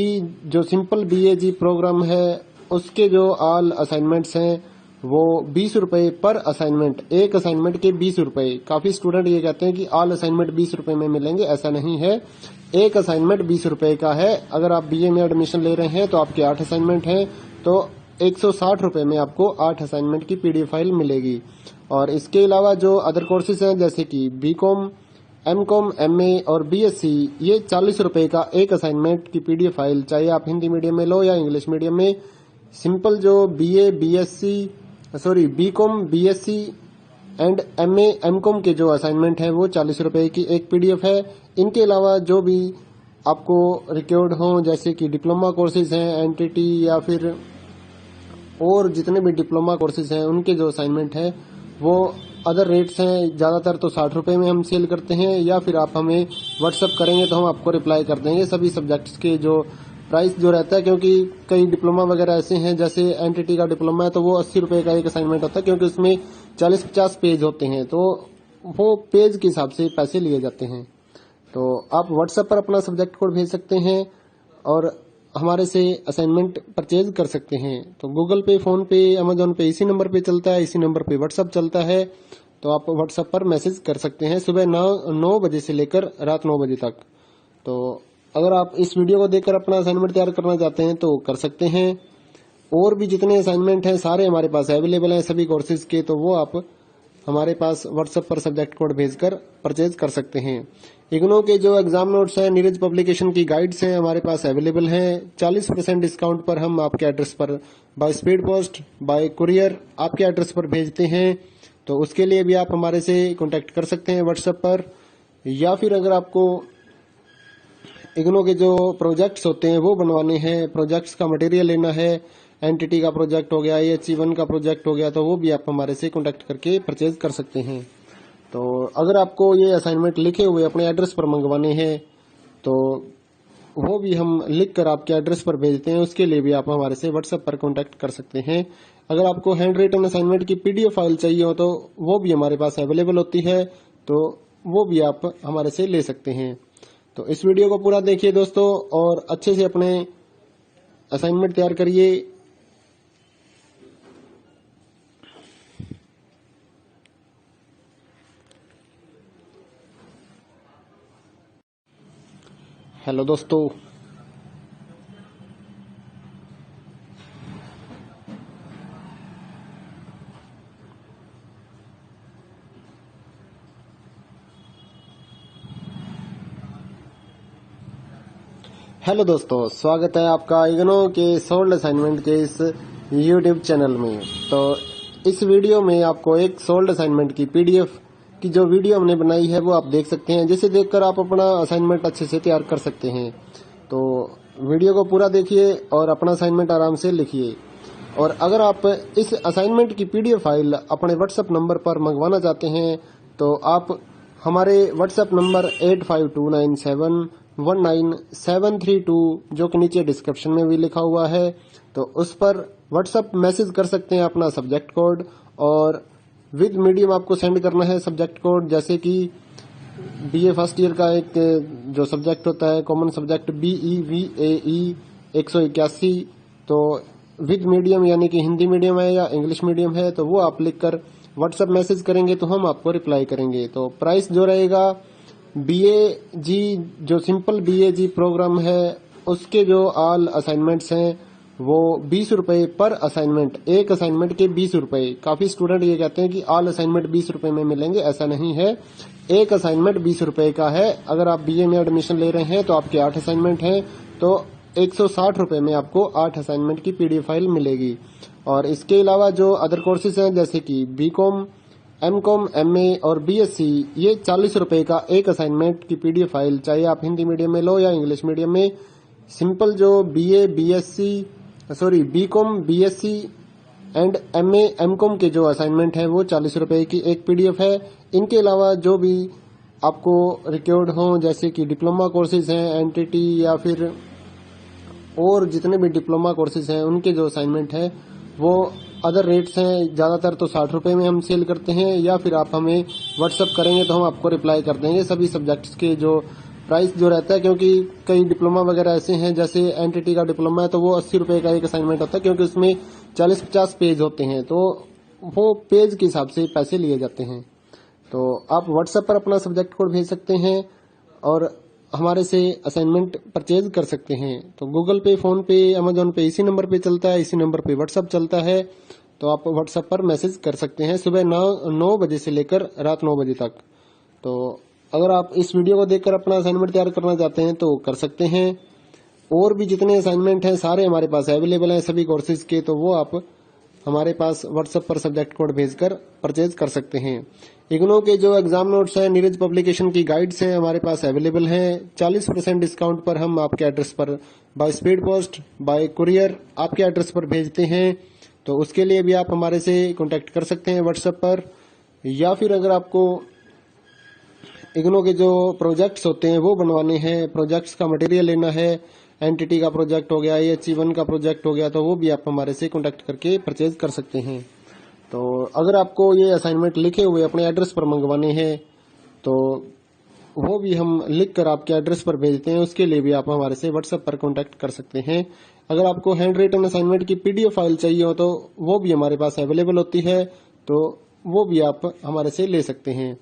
जो सिंपल BAG प्रोग्राम है उसके जो ऑल असाइनमेंट्स हैं वो 20 रुपए पर असाइनमेंट, एक असाइनमेंट के 20 रुपए। काफी स्टूडेंट ये कहते हैं कि ऑल असाइनमेंट 20 रुपए में मिलेंगे, ऐसा नहीं है। एक असाइनमेंट 20 रुपए का है। अगर आप BA में एडमिशन ले रहे हैं तो आपके 8 असाइनमेंट हैं, तो 160 रुपए में आपको 8 असाइनमेंट की पीडीएफ फाइल मिलेगी। और इसके अलावा जो अदर कोर्सेज हैं जैसे कि BCom, MCom, MA और BSc, ये 40 रुपए का एक असाइनमेंट की पीडीएफ फाइल, चाहे आप हिंदी मीडियम में लो या इंग्लिश मीडियम में। सिंपल जो BCom, BSc and MA, MCom के जो असाइनमेंट हैं वो 40 रुपए की एक पीडीएफ है। इनके अलावा जो भी आपको रिक्वायर्ड हो जैसे कि डिप्लोमा कोर्सेज हैं, एनटीटी या फिर और जितने भी डिप्लोमा कोर्सेज हैं उनके जो असाइनमेंट है वो अदर रेट्स हैं। ज्यादातर तो 60 रुपए में हम सेल करते हैं, या फिर आप हमें व्हाट्सअप करेंगे तो हम आपको रिप्लाई कर देंगे सभी सब्जेक्ट्स के जो प्राइस जो रहता है। क्योंकि कई डिप्लोमा वगैरह ऐसे हैं, जैसे एनटीटी का डिप्लोमा है तो वो 80 रुपए का एक असाइनमेंट होता है, क्योंकि उसमें 40-50 पेज होते हैं, तो वो पेज के हिसाब से पैसे लिए जाते हैं। तो आप व्हाट्सएप पर अपना सब्जेक्ट कोड भेज सकते हैं और हमारे से असाइनमेंट परचेज कर सकते हैं। तो गूगल पे, फोन पे, अमेजोन पे इसी नंबर पे चलता है, इसी नंबर पे व्हाट्सएप चलता है। तो आप व्हाट्सएप पर मैसेज कर सकते हैं सुबह 9 बजे से लेकर रात 9 बजे तक। तो अगर आप इस वीडियो को देखकर अपना असाइनमेंट तैयार करना चाहते हैं तो कर सकते हैं। और भी जितने असाइनमेंट हैं सारे हमारे पास अवेलेबल हैं सभी कोर्सेज के, तो वो आप हमारे पास व्हाट्सएप पर सब्जेक्ट कोड भेजकर परचेज कर सकते हैं। इग्नो के जो एग्जाम नोट्स हैं, नीरज पब्लिकेशन की गाइड्स हैं हमारे पास अवेलेबल हैं। 40% डिस्काउंट पर हम आपके एड्रेस पर by speed post, bye courier आपके एड्रेस पर भेजते हैं। तो उसके लिए भी आप हमारे से कांटेक्ट कर सकते हैं व्हाट्सएप पर। या फिर अगर आपको इग्नो के जो प्रोजेक्ट्स होते हैं वो बनवाने हैं, प्रोजेक्ट्स का मटेरियल लेना है, एनटीटी का प्रोजेक्ट हो गया, AHE1 का प्रोजेक्ट हो गया, तो वो भी आप हमारे से कांटेक्ट करके परचेज कर सकते हैं। तो अगर आपको ये असाइनमेंट लिखे हुए अपने एड्रेस पर मंगवाने हैं तो वो भी हम लिख कर आपके एड्रेस पर भेजते हैं, उसके लिए भी आप हमारे से व्हाट्सएप पर कांटेक्ट कर सकते हैं। अगर आपको हैंड रिटन असाइनमेंट की पीडीएफ फाइल चाहिए हो तो वो भी हमारे पास अवेलेबल होती है, तो वो भी आप हमारे से ले सकते हैं। तो इस वीडियो को पूरा देखिए दोस्तों और अच्छे से अपने असाइनमेंट तैयार करिए। हेलो दोस्तों, स्वागत है आपका इग्नो के सोल्ड असाइनमेंट के इस यूट्यूब चैनल में। तो इस वीडियो में आपको एक सोल्ड असाइनमेंट की पीडीएफ की जो वीडियो हमने बनाई है वो आप देख सकते हैं, जिसे देखकर आप अपना असाइनमेंट अच्छे से तैयार कर सकते हैं। तो वीडियो को पूरा देखिए और अपना असाइनमेंट आराम से लिखिए। और अगर आप इस असाइनमेंट की पीडीएफ फाइल अपने व्हाट्सएप नंबर पर मंगवाना चाहते हैं तो आप हमारे व्हाट्सएप नंबर 8529719732 जो कि नीचे डिस्क्रिप्शन में भी लिखा हुआ है, तो उस पर व्हाट्सएप मैसेज कर सकते हैं अपना सब्जेक्ट कोड, और विद मीडियम आपको सेंड करना है सब्जेक्ट कोड। जैसे कि BA फर्स्ट ईयर का एक जो सब्जेक्ट होता है कॉमन सब्जेक्ट BEVAE 181, तो विद मीडियम यानी कि हिंदी मीडियम है या इंग्लिश मीडियम है, तो वो आप लिखकर व्हाट्सएप मैसेज करेंगे तो हम आपको रिप्लाई करेंगे। तो प्राइस जो रहेगा BAG जो सिंपल BAG प्रोग्राम है उसके जो ऑल असाइनमेंट्स हैं वो 20 रुपए पर असाइनमेंट, एक असाइनमेंट के 20 रुपए। काफी स्टूडेंट ये कहते हैं कि ऑल असाइनमेंट 20 रुपए में मिलेंगे, ऐसा नहीं है। एक असाइनमेंट 20 रुपए का है। अगर आप बीए में एडमिशन ले रहे हैं तो आपके 8 असाइनमेंट हैं, तो 160 रुपए में आपको 8 असाइनमेंट की पीडीएफ फाइल मिलेगी। और इसके अलावा जो अदर कोर्सेज हैं जैसे कि बीकॉम, एमकॉम, एमए और बीएससी, ये 40 रुपए का एक असाइनमेंट की पीडीएफ फाइल, चाहे आप हिंदी मीडियम में लो या इंग्लिश मीडियम में। सिंपल जो BCom, BSc and MA, MCom के जो असाइनमेंट है वो 40 रुपए की एक पीडीएफ है। इनके अलावा जो भी आपको रिक्वायर्ड हो जैसे कि डिप्लोमा कोर्सेज हैं, एनटीटी या फिर और जितने भी डिप्लोमा कोर्सेज हैं उनके जो असाइनमेंट है वो अदर रेट्स हैं। ज़्यादातर तो 60 रुपए में हम सेल करते हैं, या फिर आप हमें व्हाट्सअप करेंगे तो हम आपको रिप्लाई कर देंगे सभी सब्जेक्ट्स के जो प्राइस जो रहता है। क्योंकि कई डिप्लोमा वगैरह ऐसे हैं, जैसे एनटीटी का डिप्लोमा है तो वो 80 रुपए का एक असाइनमेंट होता है, क्योंकि उसमें 40-50 पेज होते हैं, तो वो पेज के हिसाब से पैसे लिए जाते हैं। तो आप व्हाट्सएप पर अपना सब्जेक्ट कोड भेज सकते हैं और हमारे से असाइनमेंट परचेज कर सकते हैं। तो गूगल पे, फोन पे, अमेजोन पे इसी नंबर पे चलता है, इसी नंबर पे व्हाट्सएप चलता है। तो आप व्हाट्सएप पर मैसेज कर सकते हैं सुबह 9 बजे से लेकर रात 9 बजे तक। तो अगर आप इस वीडियो को देखकर अपना असाइनमेंट तैयार करना चाहते हैं तो कर सकते हैं। और भी जितने असाइनमेंट हैं सारे हमारे पास अवेलेबल हैं सभी कोर्सेज के, तो वो आप हमारे पास व्हाट्सएप पर सब्जेक्ट कोड भेजकर परचेज कर सकते हैं। इग्नो के जो एग्जाम नोट्स हैं, नीरज पब्लिकेशन की गाइड्स हैं हमारे पास अवेलेबल हैं। 40% डिस्काउंट पर हम आपके एड्रेस पर by speed post, bye courier आपके एड्रेस पर भेजते हैं। तो उसके लिए भी आप हमारे से कांटेक्ट कर सकते हैं व्हाट्सएप पर। या फिर अगर आपको इग्नो के जो प्रोजेक्ट्स होते हैं वो बनवाने हैं, प्रोजेक्ट्स का मटेरियल लेना है, एनटीटी का प्रोजेक्ट हो गया, EH1 का प्रोजेक्ट हो गया, तो वो भी आप हमारे से कांटेक्ट करके परचेज कर सकते हैं। तो अगर आपको ये असाइनमेंट लिखे हुए अपने एड्रेस पर मंगवाने हैं तो वो भी हम लिख कर आपके एड्रेस पर भेजते हैं, उसके लिए भी आप हमारे से व्हाट्सएप पर कांटेक्ट कर सकते हैं। अगर आपको हैंड रिटन असाइनमेंट की पीडीएफ फाइल चाहिए हो तो वो भी हमारे पास अवेलेबल होती है, तो वो भी आप हमारे से ले सकते हैं।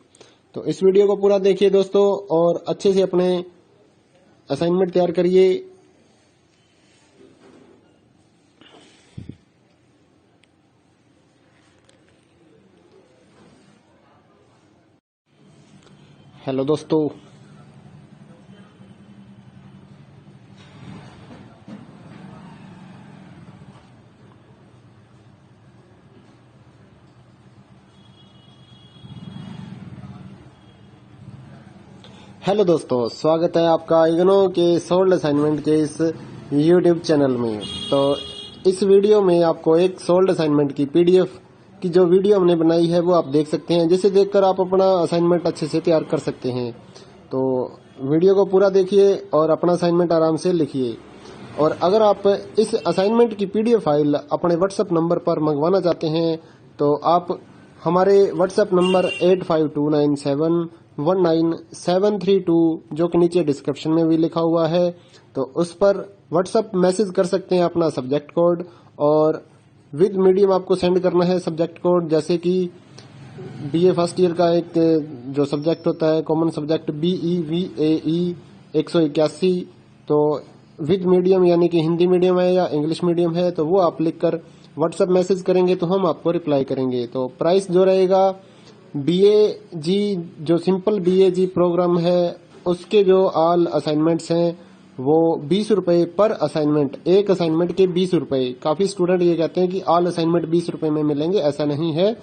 तो इस वीडियो को पूरा देखिए दोस्तों और अच्छे से अपने असाइनमेंट तैयार करिए। हेलो दोस्तों, स्वागत है आपका इग्नो के सोल्ड असाइनमेंट के इस यूट्यूब चैनल में। तो इस वीडियो में आपको एक सोल्ड असाइनमेंट की पीडीएफ की जो वीडियो हमने बनाई है वो आप देख सकते हैं, जिसे देखकर आप अपना असाइनमेंट अच्छे से तैयार कर सकते हैं। तो वीडियो को पूरा देखिए और अपना असाइनमेंट आराम से लिखिए। और अगर आप इस असाइनमेंट की पीडीएफ फाइल अपने व्हाट्सएप नंबर पर मंगवाना चाहते हैं तो आप हमारे व्हाट्सएप नंबर 8529719732 जो कि नीचे डिस्क्रिप्शन में भी लिखा हुआ है, तो उस पर व्हाट्सएप मैसेज कर सकते हैं अपना सब्जेक्ट कोड, और विद मीडियम आपको सेंड करना है सब्जेक्ट कोड। जैसे कि बीए फर्स्ट ईयर का एक जो सब्जेक्ट होता है कॉमन सब्जेक्ट BEVAE 181, तो विद मीडियम यानी कि हिंदी मीडियम है या इंग्लिश मीडियम है, तो वो आप लिखकर व्हाट्सएप मैसेज करेंगे तो हम आपको रिप्लाई करेंगे। तो प्राइस जो रहेगा BAG जो सिंपल BAG प्रोग्राम है उसके जो ऑल असाइनमेंट्स हैं वो 20 रुपए पर असाइनमेंट, एक असाइनमेंट के 20 रुपए। काफी स्टूडेंट ये कहते हैं कि ऑल असाइनमेंट 20 रुपए में मिलेंगे, ऐसा नहीं है।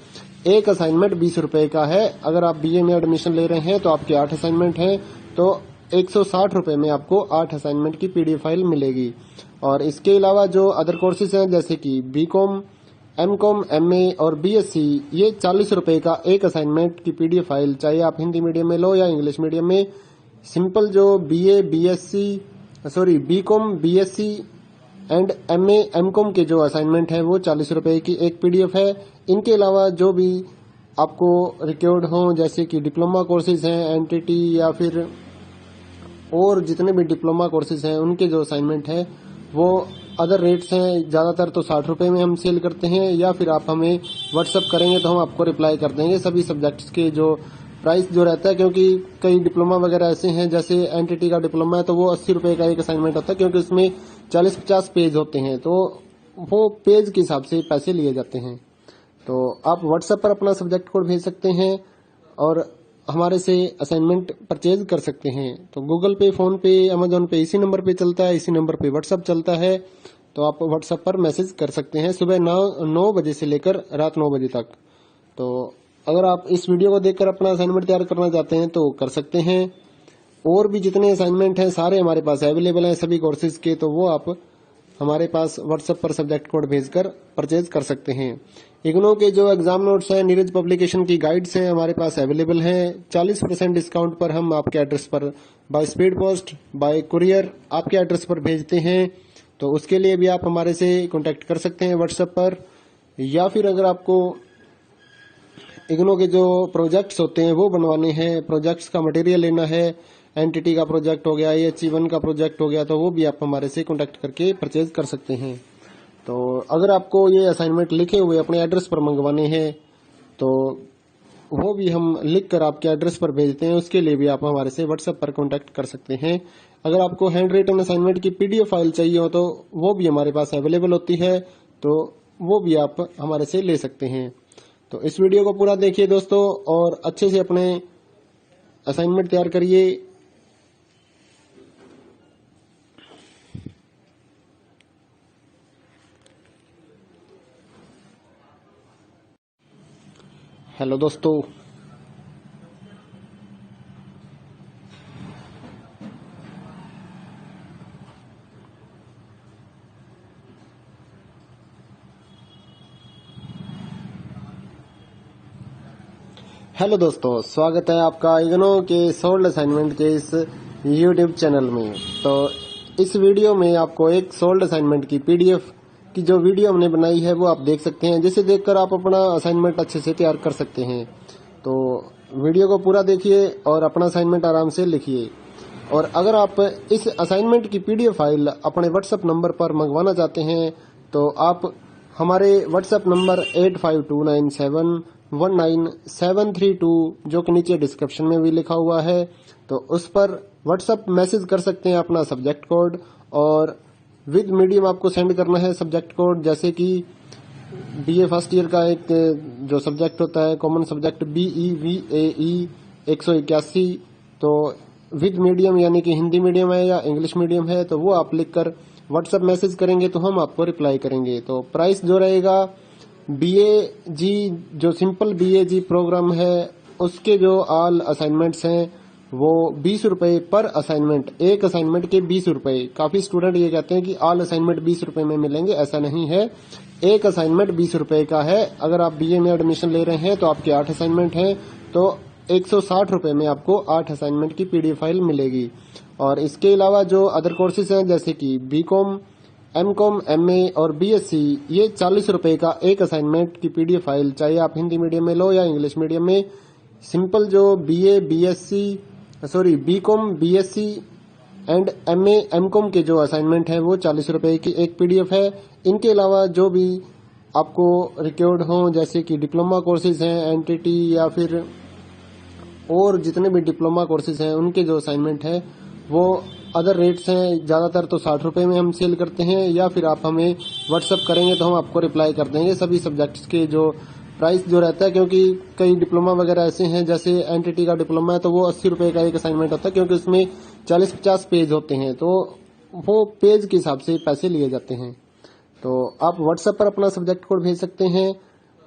एक असाइनमेंट 20 रुपए का है। अगर आप बीए में एडमिशन ले रहे हैं तो आपके 8 असाइनमेंट हैं, तो 160 रुपए में आपको 8 असाइनमेंट की पीडीएफ फाइल मिलेगी। और इसके अलावा जो अदर कोर्सेज हैं जैसे कि बीकॉम, एमकॉम, एमए और बीएससी, ये 40 रुपए का एक असाइनमेंट की पीडीएफ फाइल, चाहे आप हिंदी मीडियम में लो या इंग्लिश मीडियम में। सिंपल जो BCom, BSc and MA, MCom के जो असाइनमेंट है वो 40 रुपए की एक पीडीएफ है। इनके अलावा जो भी आपको रिक्वायर्ड हो जैसे कि डिप्लोमा कोर्सेज हैं, एनटीटी या फिर और जितने भी डिप्लोमा कोर्सेज हैं उनके जो असाइनमेंट है वो अदर रेट्स हैं। ज़्यादातर तो 60 रुपए में हम सेल करते हैं, या फिर आप हमें व्हाट्सएप करेंगे तो हम आपको रिप्लाई कर देंगे सभी सब्जेक्ट्स के जो प्राइस जो रहता है। क्योंकि कई डिप्लोमा वगैरह ऐसे हैं, जैसे एनटीटी का डिप्लोमा है तो वो 80 रुपए का एक असाइनमेंट होता है, क्योंकि उसमें 40-50 पेज होते हैं, तो वो पेज के हिसाब से पैसे लिए जाते हैं। तो आप व्हाट्सएप पर अपना सब्जेक्ट कोड भेज सकते हैं और हमारे से असाइनमेंट परचेज कर सकते हैं। तो गूगल पे, फोन पे, अमेजोन पे इसी नंबर पे चलता है, इसी नंबर पे व्हाट्सअप चलता है। तो आप व्हाट्सएप पर मैसेज कर सकते हैं सुबह 9 बजे से लेकर रात 9 बजे तक। तो अगर आप इस वीडियो को देखकर अपना असाइनमेंट तैयार करना चाहते हैं तो कर सकते हैं। और भी जितने असाइनमेंट हैं सारे हमारे पास अवेलेबल हैं सभी कोर्सेज के, तो वो आप हमारे पास व्हाट्सएप पर सब्जेक्ट कोड भेजकर परचेज कर सकते हैं। इग्नो के जो एग्जाम नोट्स हैं, नीरज पब्लिकेशन की गाइड्स हैं हमारे पास अवेलेबल हैं। 40% डिस्काउंट पर हम आपके एड्रेस पर by speed post, bye courier आपके एड्रेस पर भेजते हैं। तो उसके लिए भी आप हमारे से कांटेक्ट कर सकते हैं व्हाट्सएप पर। या फिर अगर आपको इग्नो के जो प्रोजेक्ट्स होते हैं वो बनवाने हैं, प्रोजेक्ट्स का मटेरियल लेना है, एनटीटी का प्रोजेक्ट हो गया, HE1 का प्रोजेक्ट हो गया, तो वो भी आप हमारे से कांटेक्ट करके परचेज कर सकते हैं। तो अगर आपको ये असाइनमेंट लिखे हुए अपने एड्रेस पर मंगवाने हैं तो वो भी हम लिख कर आपके एड्रेस पर भेजते हैं। उसके लिए भी आप हमारे से व्हाट्सएप पर कांटेक्ट कर सकते हैं। अगर आपको हैंड रिटन असाइनमेंट की PDF फाइल चाहिए हो तो वो भी हमारे पास अवेलेबल होती है, तो वो भी आप हमारे से ले सकते हैं। तो इस वीडियो को पूरा देखिए दोस्तों और अच्छे से अपने असाइनमेंट तैयार करिए। हेलो दोस्तों, हेलो दोस्तों, स्वागत है आपका इग्नो के सोल्ड असाइनमेंट के इस YouTube चैनल में। तो इस वीडियो में आपको एक सोल्ड असाइनमेंट की PDF की जो वीडियो हमने बनाई है वो आप देख सकते हैं, जिसे देखकर आप अपना असाइनमेंट अच्छे से तैयार कर सकते हैं। तो वीडियो को पूरा देखिए और अपना असाइनमेंट आराम से लिखिए। और अगर आप इस असाइनमेंट की PDF फाइल अपने व्हाट्सएप नंबर पर मंगवाना चाहते हैं तो आप हमारे व्हाट्सएप नंबर 8529719732 जो कि नीचे डिस्क्रिप्शन में भी लिखा हुआ है, तो उस पर व्हाट्सएप मैसेज कर सकते हैं अपना सब्जेक्ट कोड, और विद मीडियम आपको सेंड करना है सब्जेक्ट कोड। जैसे कि BA फर्स्ट ईयर का एक जो सब्जेक्ट होता है कॉमन सब्जेक्ट BEVAE 181, तो विद मीडियम यानी कि हिंदी मीडियम है या इंग्लिश मीडियम है, तो वो आप लिखकर व्हाट्सएप मैसेज करेंगे तो हम आपको रिप्लाई करेंगे। तो प्राइस जो रहेगा BAG जो सिंपल BAG प्रोग्राम है उसके जो ऑल असाइनमेंट्स हैं वो 20 रुपए पर असाइनमेंट, एक असाइनमेंट के 20 रुपए। काफी स्टूडेंट ये कहते हैं कि ऑल असाइनमेंट 20 रुपए में मिलेंगे, ऐसा नहीं है। एक असाइनमेंट 20 रुपए का है। अगर आप BA में एडमिशन ले रहे हैं तो आपके 8 असाइनमेंट हैं, तो 160 रुपए में आपको 8 असाइनमेंट की PDF फाइल मिलेगी। और इसके अलावा जो अदर कोर्सेज हैं जैसे कि BCom, MCom, MA और BSc, ये 40 रुपए का एक असाइनमेंट की PDF फाइल, चाहे आप हिंदी मीडियम में लो या इंग्लिश मीडियम में। सिंपल जो BCom, BSc and MA, MCom के जो असाइनमेंट है वो 40 रुपए की एक PDF है। इनके अलावा जो भी आपको रिक्वायर्ड हो जैसे कि डिप्लोमा कोर्सेज हैं, NTT या फिर और जितने भी डिप्लोमा कोर्सेज हैं उनके जो असाइनमेंट है वो अदर रेट्स हैं। ज्यादातर तो 60 रुपए में हम सेल करते हैं, या फिर आप हमें व्हाट्सएप करेंगे तो हम आपको रिप्लाई कर देंगे सभी सब्जेक्ट्स के जो प्राइस जो रहता है। क्योंकि कई डिप्लोमा वगैरह ऐसे हैं, जैसे NTT का डिप्लोमा है तो वो 80 रुपए का एक असाइनमेंट होता है, क्योंकि उसमें 40-50 पेज होते हैं, तो वो पेज के हिसाब से पैसे लिए जाते हैं। तो आप व्हाट्सएप पर अपना सब्जेक्ट कोड भेज सकते हैं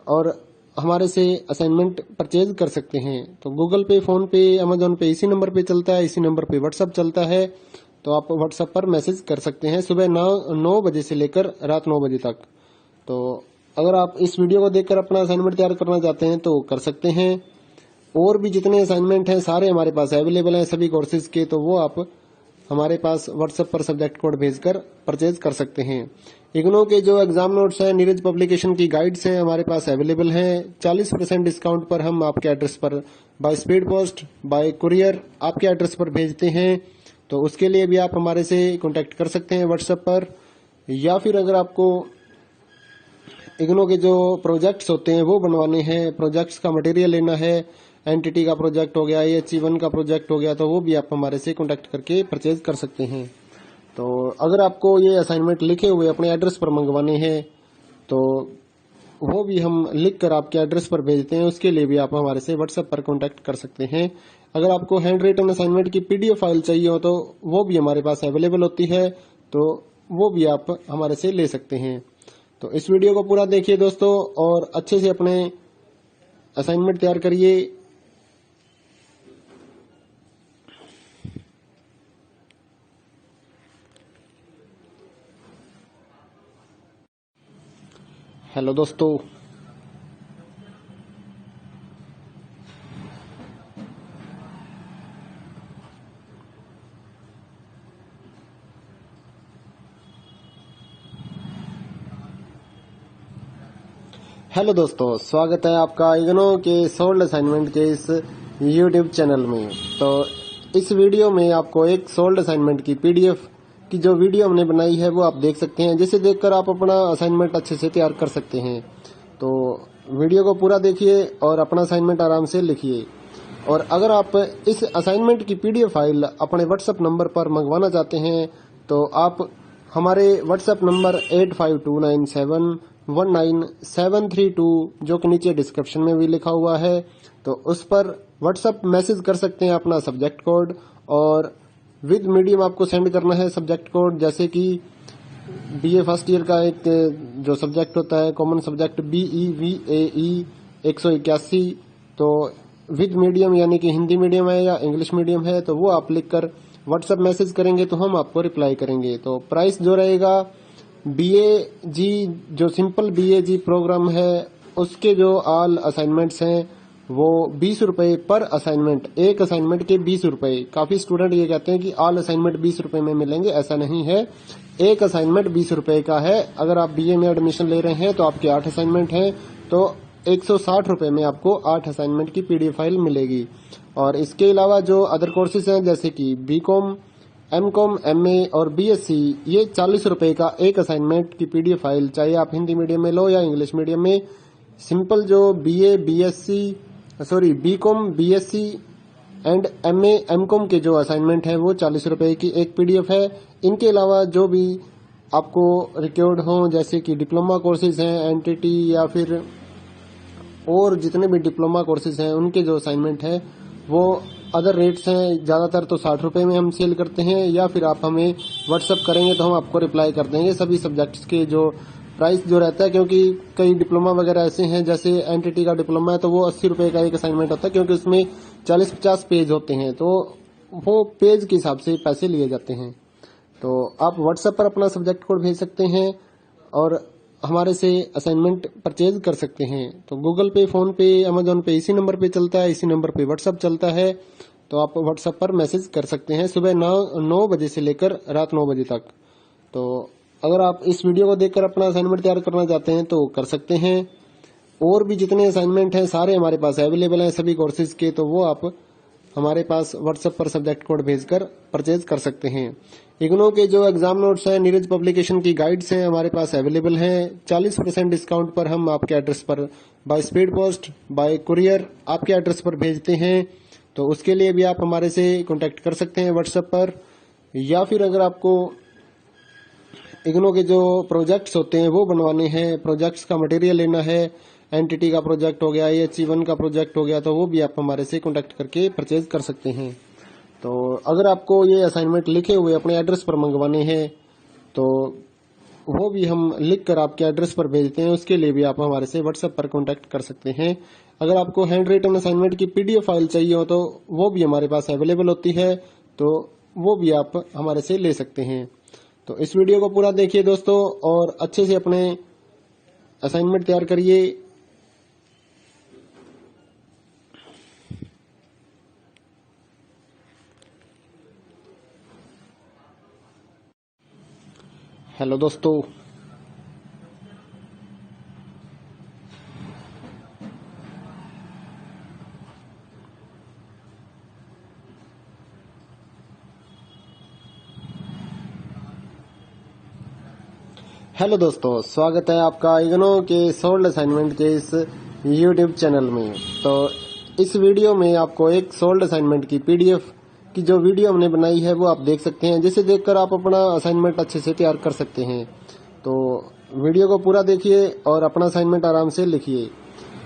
और हमारे से असाइनमेंट परचेज कर सकते हैं। तो गूगल पे, फोन पे, अमेजोन पे इसी नंबर पे चलता है, इसी नंबर पे व्हाट्सएप चलता है। तो आप व्हाट्सएप पर मैसेज कर सकते हैं सुबह 9 बजे से लेकर रात 9 बजे तक। तो अगर आप इस वीडियो को देखकर अपना असाइनमेंट तैयार करना चाहते हैं तो कर सकते हैं। और भी जितने असाइनमेंट हैं सारे हमारे पास अवेलेबल हैं सभी कोर्सेज के, तो वो आप हमारे पास व्हाट्सएप पर सब्जेक्ट कोड भेजकर परचेज कर सकते हैं। इग्नो के जो एग्जाम नोट्स हैं, नीरज पब्लिकेशन की गाइड्स हैं हमारे पास अवेलेबल हैं। 40% डिस्काउंट पर हम आपके एड्रेस पर by speed post, bye courier आपके एड्रेस पर भेजते हैं। तो उसके लिए भी आप हमारे से कांटेक्ट कर सकते हैं व्हाट्सएप पर। या फिर अगर आपको इग्नो के जो प्रोजेक्ट्स होते हैं वो बनवाने हैं, प्रोजेक्ट्स का मटेरियल लेना है, NTT का प्रोजेक्ट हो गया, HE1 का प्रोजेक्ट हो गया, तो वो भी आप हमारे से कांटेक्ट करके परचेज कर सकते हैं। तो अगर आपको ये असाइनमेंट लिखे हुए अपने एड्रेस पर मंगवाने हैं तो वो भी हम लिख कर आपके एड्रेस पर भेजते हैं। उसके लिए भी आप हमारे से व्हाट्सएप पर कांटेक्ट कर सकते हैं। अगर आपको हैंड रिटन असाइनमेंट की पीडीएफ फाइल चाहिए हो तो वो भी हमारे पास अवेलेबल होती है, तो वो भी आप हमारे से ले सकते हैं। तो इस वीडियो को पूरा देखिए दोस्तों और अच्छे से अपने असाइनमेंट तैयार करिए। हेलो दोस्तों, स्वागत है आपका इग्नो के सोल्ड असाइनमेंट के इस यूट्यूब चैनल में। तो इस वीडियो में आपको एक सोल्ड असाइनमेंट की पीडीएफ की जो वीडियो हमने बनाई है वो आप देख सकते हैं, जिसे देखकर आप अपना असाइनमेंट अच्छे से तैयार कर सकते हैं। तो वीडियो को पूरा देखिए और अपना असाइनमेंट आराम से लिखिए। और अगर आप इस असाइनमेंट की पीडीएफ फाइल अपने व्हाट्सएप नंबर पर मंगवाना चाहते हैं तो आप हमारे व्हाट्सएप नंबर 8529719732 जो कि नीचे डिस्क्रिप्शन में भी लिखा हुआ है, तो उस पर व्हाट्सएप मैसेज कर सकते हैं अपना सब्जेक्ट कोड, और विद मीडियम आपको सेंड करना है सब्जेक्ट कोड। जैसे कि बीए फर्स्ट ईयर का एक जो सब्जेक्ट होता है कॉमन सब्जेक्ट BEVAE 181, तो विद मीडियम यानी कि हिंदी मीडियम है या इंग्लिश मीडियम है तो वो आप लिखकर व्हाट्सएप मैसेज करेंगे तो हम आपको रिप्लाई करेंगे। तो प्राइस जो रहेगा BAG जो सिंपल BAG प्रोग्राम है उसके जो ऑल असाइनमेंट्स हैं वो 20 रुपए पर असाइनमेंट, एक असाइनमेंट के 20 रुपए। काफी स्टूडेंट ये कहते हैं कि ऑल असाइनमेंट 20 रुपए में मिलेंगे, ऐसा नहीं है। एक असाइनमेंट 20 रुपए का है। अगर आप BA में एडमिशन ले रहे हैं तो आपके 8 असाइनमेंट हैं तो 160 रुपए में आपको 8 असाइनमेंट की पीडीएफ फाइल मिलेगी। और इसके अलावा जो अदर कोर्सेज हैं जैसे कि BCom, MCom, MA और BSc, ये 40 रुपए का एक असाइनमेंट की पीडीएफ फाइल, चाहे आप हिंदी मीडियम में लो या इंग्लिश मीडियम में। सिंपल जो BCom, BSc and MA, MCom के जो असाइनमेंट है वो 40 रुपए की एक पीडीएफ है। इनके अलावा जो भी आपको रिक्वायर्ड हो जैसे कि डिप्लोमा कोर्सेज हैं NTT या फिर और जितने भी डिप्लोमा कोर्सेज हैं उनके जो असाइनमेंट है वो अदर रेट्स हैं। ज्यादातर तो 60 रुपए में हम सेल करते हैं, या फिर आप हमें व्हाट्सअप करेंगे तो हम आपको रिप्लाई कर देंगे सभी सब्जेक्ट्स के जो प्राइस जो रहता है। क्योंकि कई डिप्लोमा वगैरह ऐसे हैं जैसे NTT का डिप्लोमा है तो वो 80 रुपए का एक असाइनमेंट होता है, क्योंकि उसमें 40-50 पेज होते हैं तो वो पेज के हिसाब से पैसे लिए जाते हैं। तो आप व्हाट्सएप पर अपना सब्जेक्ट कोड भेज सकते हैं और हमारे से असाइनमेंट परचेज कर सकते हैं। तो गूगल पे, फोन पे, अमेजोन पे इसी नंबर पे चलता है, इसी नंबर पे व्हाट्सएप चलता है। तो आप व्हाट्सएप पर मैसेज कर सकते हैं सुबह 9 बजे से लेकर रात 9 बजे तक। तो अगर आप इस वीडियो को देखकर अपना असाइनमेंट तैयार करना चाहते हैं तो कर सकते हैं। और भी जितने असाइनमेंट हैं सारे हमारे पास अवेलेबल हैं सभी कोर्सेज के, तो वो आप हमारे पास व्हाट्सएप पर सब्जेक्ट कोड भेजकर परचेज कर सकते हैं। इग्नो के जो एग्जाम नोट्स हैं, नीरज पब्लिकेशन की गाइड्स हैं हमारे पास अवेलेबल हैं। 40% डिस्काउंट पर हम आपके एड्रेस पर by speed post, bye courier आपके एड्रेस पर भेजते हैं। तो उसके लिए भी आप हमारे से कांटेक्ट कर सकते हैं व्हाट्सएप पर। या फिर अगर आपको इग्नो के जो प्रोजेक्ट्स होते हैं वो बनवाने हैं, प्रोजेक्ट्स का मटेरियल लेना है, NTT का प्रोजेक्ट हो गया, HE1 का प्रोजेक्ट हो गया, तो वो भी आप हमारे से कांटेक्ट करके परचेज कर सकते हैं। तो अगर आपको ये असाइनमेंट लिखे हुए अपने एड्रेस पर मंगवाने हैं तो वो भी हम लिख कर आपके एड्रेस पर भेजते हैं। उसके लिए भी आप हमारे से व्हाट्सएप पर कांटेक्ट कर सकते हैं। अगर आपको हैंड रिटन असाइनमेंट की पीडीएफ फाइल चाहिए हो तो वो भी हमारे पास अवेलेबल होती है, तो वो भी आप हमारे से ले सकते हैं। तो इस वीडियो को पूरा देखिए दोस्तों और अच्छे से अपने असाइनमेंट तैयार करिए। हेलो दोस्तों, स्वागत है आपका इग्नो के सोल्ड असाइनमेंट के इस यूट्यूब चैनल में। तो इस वीडियो में आपको एक सोल्ड असाइनमेंट की पीडीएफ की जो वीडियो हमने बनाई है वो आप देख सकते हैं, जिसे देखकर आप अपना असाइनमेंट अच्छे से तैयार कर सकते हैं। तो वीडियो को पूरा देखिए और अपना असाइनमेंट आराम से लिखिए।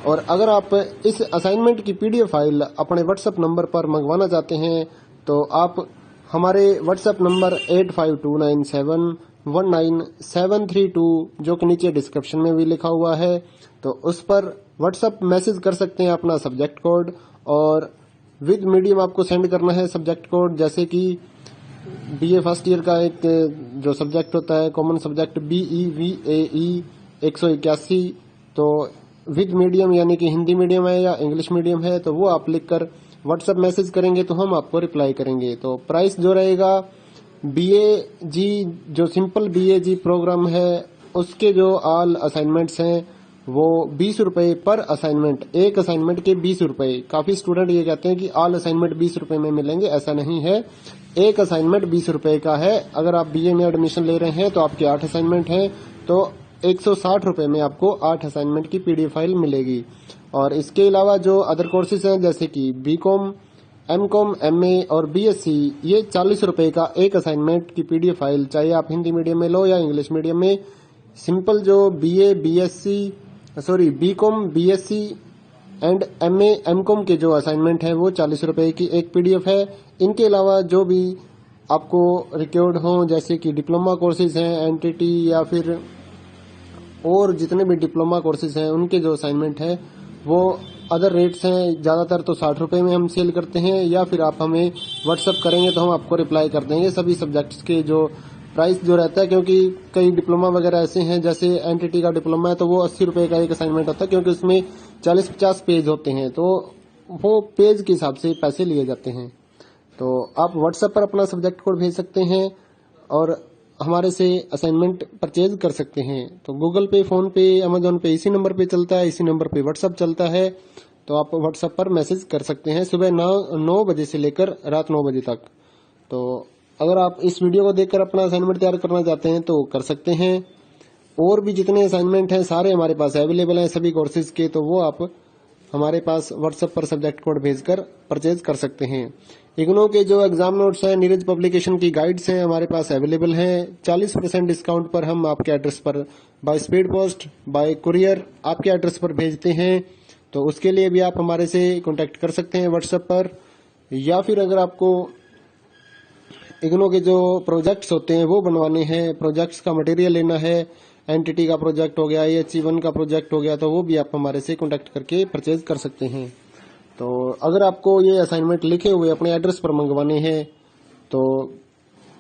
और अगर आप इस असाइनमेंट की पीडीएफ फाइल अपने व्हाट्सएप नंबर पर मंगवाना चाहते हैं तो आप हमारे व्हाट्सएप नंबर 8529719732 जो कि नीचे डिस्क्रिप्शन में भी लिखा हुआ है, तो उस पर व्हाट्सएप मैसेज कर सकते हैं अपना सब्जेक्ट कोड, और विद मीडियम आपको सेंड करना है सब्जेक्ट कोड। जैसे कि बीए फर्स्ट ईयर का एक जो सब्जेक्ट होता है कॉमन सब्जेक्ट BEVAE 181, तो विद मीडियम यानी कि हिंदी मीडियम है या इंग्लिश मीडियम है तो वो आप लिखकर व्हाट्सएप मैसेज करेंगे तो हम आपको रिप्लाई करेंगे। तो प्राइस जो रहेगा BAG जो सिंपल BAG प्रोग्राम है उसके जो ऑल असाइनमेंट्स हैं वो 20 रुपए पर असाइनमेंट, एक असाइनमेंट के 20 रुपए। काफी स्टूडेंट ये कहते हैं कि ऑल असाइनमेंट 20 रुपए में मिलेंगे, ऐसा नहीं है। एक असाइनमेंट 20 रुपए का है। अगर आप BA में एडमिशन ले रहे हैं तो आपके 8 असाइनमेंट हैं तो 160 रुपए में आपको 8 असाइनमेंट की पीडीएफ फाइल मिलेगी। और इसके अलावा जो अदर कोर्सेज हैं जैसे कि BCom, MCom, MA और BSc, ये 40 रुपए का एक असाइनमेंट की पीडीएफ फाइल, चाहे आप हिंदी मीडियम में लो या इंग्लिश मीडियम में। सिंपल जो BCom, BSc and MA, MCom के जो असाइनमेंट है वो 40 रुपए की एक पीडीएफ है। इनके अलावा जो भी आपको रिक्वायर्ड हो जैसे कि डिप्लोमा कोर्सेज हैं NTT या फिर और जितने भी डिप्लोमा कोर्सेज हैं उनके जो असाइनमेंट है वो अदर रेट्स हैं। ज्यादातर तो 60 रुपए में हम सेल करते हैं, या फिर आप हमें व्हाट्सअप करेंगे तो हम आपको रिप्लाई कर देंगे सभी सब्जेक्ट्स के जो प्राइस जो रहता है। क्योंकि कई डिप्लोमा वगैरह ऐसे हैं जैसे NTT का डिप्लोमा है तो वो 80 रुपए का एक असाइनमेंट होता है, क्योंकि उसमें 40-50 पेज होते हैं तो वो पेज के हिसाब से पैसे लिए जाते हैं। तो आप व्हाट्सएप पर अपना सब्जेक्ट कोड भेज सकते हैं और हमारे से असाइनमेंट परचेज कर सकते हैं। तो गूगल पे, फोन पे, अमेजोन पे इसी नंबर पे चलता है, इसी नंबर पे व्हाट्सएप चलता है। तो आप व्हाट्सएप पर मैसेज कर सकते हैं सुबह 9 बजे से लेकर रात 9 बजे तक। तो अगर आप इस वीडियो को देखकर अपना असाइनमेंट तैयार करना चाहते हैं तो कर सकते हैं। और भी जितने असाइनमेंट हैं सारे हमारे पास अवेलेबल हैं सभी कोर्सेज के, तो वो आप हमारे पास व्हाट्सएप पर सब्जेक्ट कोड भेजकर परचेज कर सकते हैं। इग्नो के जो एग्जाम नोट्स हैं, नीरज पब्लिकेशन की गाइड्स हैं हमारे पास अवेलेबल हैं। 40% डिस्काउंट पर हम आपके एड्रेस पर by speed post, bye courier आपके एड्रेस पर भेजते हैं। तो उसके लिए भी आप हमारे से कांटेक्ट कर सकते हैं व्हाट्सएप पर। या फिर अगर आपको इग्नो के जो प्रोजेक्ट्स होते हैं वो बनवाने हैं, प्रोजेक्ट्स का मटेरियल लेना है, NTT का प्रोजेक्ट हो गया, AHE1 का प्रोजेक्ट हो गया, तो वो भी आप हमारे से कांटेक्ट करके परचेज कर सकते हैं। तो अगर आपको ये असाइनमेंट लिखे हुए अपने एड्रेस पर मंगवाने हैं तो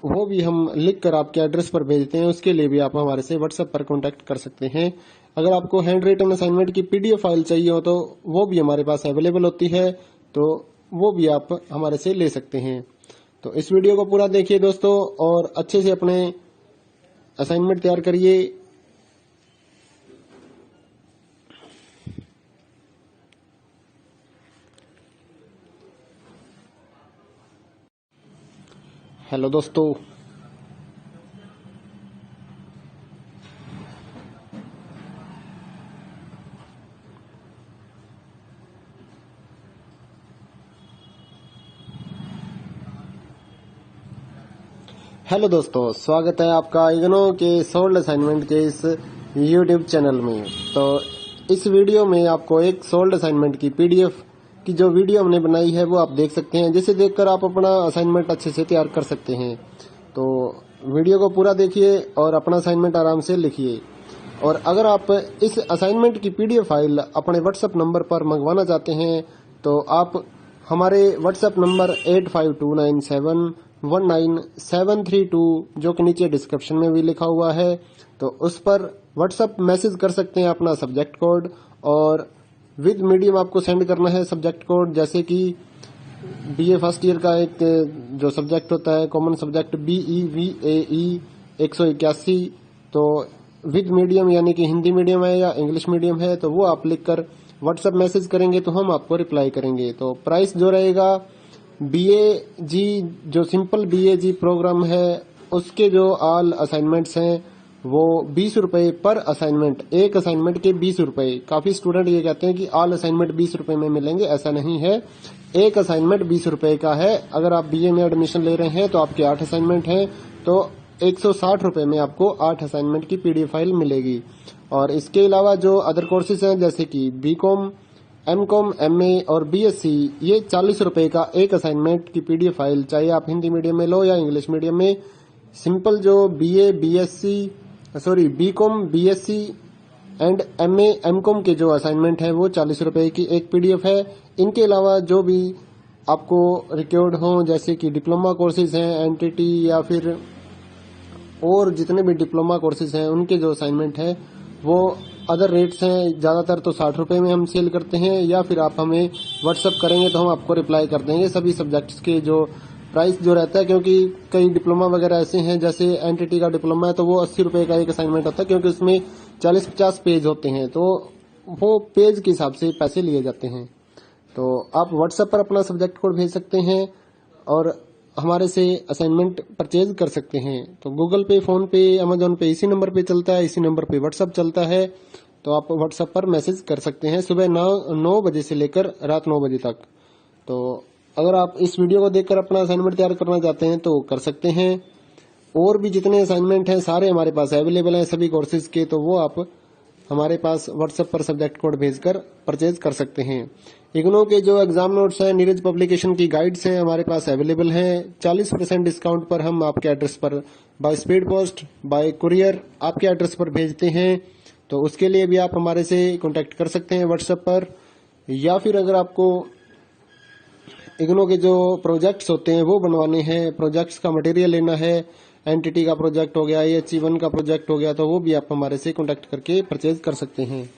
वो भी हम लिख कर आपके एड्रेस पर भेजते हैं, उसके लिए भी आप हमारे से व्हाट्सएप पर कांटेक्ट कर सकते हैं। अगर आपको हैंड रिटन असाइनमेंट की पीडीएफ फाइल चाहिए हो तो वो भी हमारे पास अवेलेबल होती है, तो वो भी आप हमारे से ले सकते हैं। तो इस वीडियो को पूरा देखिए दोस्तों और अच्छे से अपने असाइनमेंट तैयार करिए। हेलो दोस्तों, स्वागत है आपका इग्नो के सोल्ड असाइनमेंट के इस यूट्यूब चैनल में। तो इस वीडियो में आपको एक सोल्ड असाइनमेंट की पीडीएफ की जो वीडियो हमने बनाई है वो आप देख सकते हैं, जिसे देखकर आप अपना असाइनमेंट अच्छे से तैयार कर सकते हैं। तो वीडियो को पूरा देखिए और अपना असाइनमेंट आराम से लिखिए। और अगर आप इस असाइनमेंट की पीडीएफ फाइल अपने व्हाट्सएप नंबर पर मंगवाना चाहते हैं तो आप हमारे व्हाट्सएप नंबर 8529719732 जो कि नीचे डिस्क्रिप्शन में भी लिखा हुआ है, तो उस पर व्हाट्सएप मैसेज कर सकते हैं अपना सब्जेक्ट कोड, और विद मीडियम आपको सेंड करना है सब्जेक्ट कोड। जैसे कि BA फर्स्ट ईयर का एक जो सब्जेक्ट होता है कॉमन सब्जेक्ट BEVAE 181, तो विद मीडियम यानी कि हिंदी मीडियम है या इंग्लिश मीडियम है तो वो आप लिखकर व्हाट्सएप मैसेज करेंगे तो हम आपको रिप्लाई करेंगे। तो प्राइस जो रहेगा BAG जो सिंपल BAG प्रोग्राम है उसके जो ऑल असाइनमेंट्स हैं वो 20 रुपए पर असाइनमेंट, एक असाइनमेंट के 20 रुपए। काफी स्टूडेंट ये कहते हैं कि ऑल असाइनमेंट 20 रुपए में मिलेंगे, ऐसा नहीं है। एक असाइनमेंट 20 रुपए का है। अगर आप BA में एडमिशन ले रहे हैं तो आपके 8 असाइनमेंट हैं तो 160 में आपको 8 असाइनमेंट की पीडीएफ फाइल मिलेगी। और इसके अलावा जो अदर कोर्सेज हैं जैसे कि बीकॉम, एमकॉम, एमए और बीएससी, ये 40 रुपए का एक असाइनमेंट की पीडीएफ फाइल, चाहे आप हिंदी मीडियम में लो या इंग्लिश मीडियम में। सिंपल जो BCom, BSc and MA, MCom के जो असाइनमेंट है वो 40 रुपए की एक पीडीएफ है। इनके अलावा जो भी आपको रिक्वायर्ड हो जैसे कि डिप्लोमा कोर्सेज हैं, एनटीटी या फिर और जितने भी डिप्लोमा कोर्सेज हैं उनके जो असाइनमेंट है वो अदर रेट्स हैं। ज़्यादातर तो 60 रुपए में हम सेल करते हैं, या फिर आप हमें व्हाट्सअप करेंगे तो हम आपको रिप्लाई कर देंगे सभी सब्जेक्ट्स के जो प्राइस जो रहता है। क्योंकि कई डिप्लोमा वगैरह ऐसे हैं, जैसे एनटीटी का डिप्लोमा है तो वो 80 रुपए का एक असाइनमेंट होता है, क्योंकि उसमें 40-50 पेज होते हैं, तो वो पेज के हिसाब से पैसे लिए जाते हैं। तो आप व्हाट्सएप पर अपना सब्जेक्ट कोड भेज सकते हैं और हमारे से असाइनमेंट परचेज कर सकते हैं। तो गूगल पे, फोन पे, अमेजोन पे इसी नंबर पे चलता है, इसी नंबर पे व्हाट्सएप चलता है। तो आप व्हाट्सएप पर मैसेज कर सकते हैं सुबह 9 बजे से लेकर रात 9 बजे तक। तो अगर आप इस वीडियो को देखकर अपना असाइनमेंट तैयार करना चाहते हैं तो कर सकते हैं। और भी जितने असाइनमेंट हैं सारे हमारे पास अवेलेबल हैं सभी कोर्सेज के, तो वो आप हमारे पास व्हाट्सएप पर सब्जेक्ट कोड भेजकर परचेज कर सकते हैं। इग्नो के जो एग्जाम नोट्स हैं, नीरज पब्लिकेशन की गाइड्स हैं हमारे पास अवेलेबल हैं। 40% डिस्काउंट पर हम आपके एड्रेस पर by speed post, bye courier आपके एड्रेस पर भेजते हैं। तो उसके लिए भी आप हमारे से कांटेक्ट कर सकते हैं व्हाट्सएप पर। या फिर अगर आपको इग्नो के जो प्रोजेक्ट्स होते हैं वो बनवाने हैं, प्रोजेक्ट्स का मटेरियल लेना है, एनटीटी का प्रोजेक्ट हो गया, AHE1 का प्रोजेक्ट हो गया, तो वो भी आप हमारे से कांटेक्ट करके परचेज कर सकते हैं।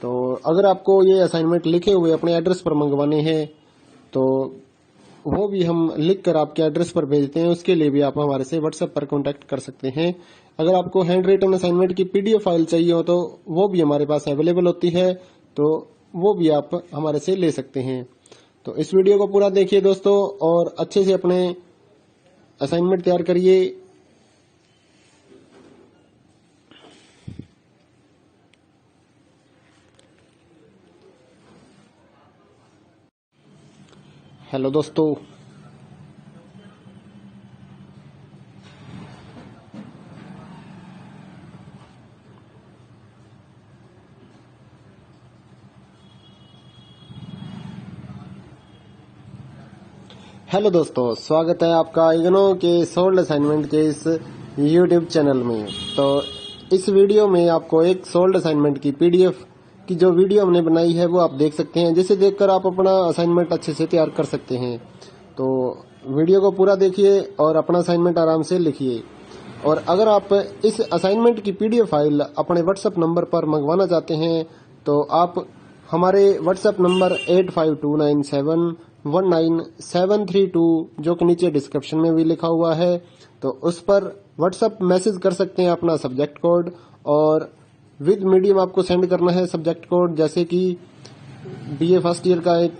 तो अगर आपको ये असाइनमेंट लिखे हुए अपने एड्रेस पर मंगवाने हैं तो वो भी हम लिख कर आपके एड्रेस पर भेजते हैं, उसके लिए भी आप हमारे से व्हाट्सएप पर कांटेक्ट कर सकते हैं। अगर आपको हैंड रिटन असाइनमेंट की पीडीएफ फाइल चाहिए हो तो वो भी हमारे पास अवेलेबल होती है, तो वो भी आप हमारे से ले सकते हैं। तो इस वीडियो को पूरा देखिए दोस्तों और अच्छे से अपने असाइनमेंट तैयार करिए। हेलो दोस्तों, स्वागत है आपका इग्नो के सोल्ड असाइनमेंट के इस यूट्यूब चैनल में। तो इस वीडियो में आपको एक सोल्ड असाइनमेंट की पीडीएफ की जो वीडियो हमने बनाई है वो आप देख सकते हैं, जिसे देखकर आप अपना असाइनमेंट अच्छे से तैयार कर सकते हैं। तो वीडियो को पूरा देखिए और अपना असाइनमेंट आराम से लिखिए। और अगर आप इस असाइनमेंट की पीडीएफ फाइल अपने व्हाट्सएप नंबर पर मंगवाना चाहते हैं तो आप हमारे व्हाट्सएप नंबर 8529719732 जो कि नीचे डिस्क्रिप्शन में भी लिखा हुआ है, तो उस पर व्हाट्सएप मैसेज कर सकते हैं अपना सब्जेक्ट कोड, और विद मीडियम आपको सेंड करना है सब्जेक्ट कोड। जैसे कि बीए फर्स्ट ईयर का एक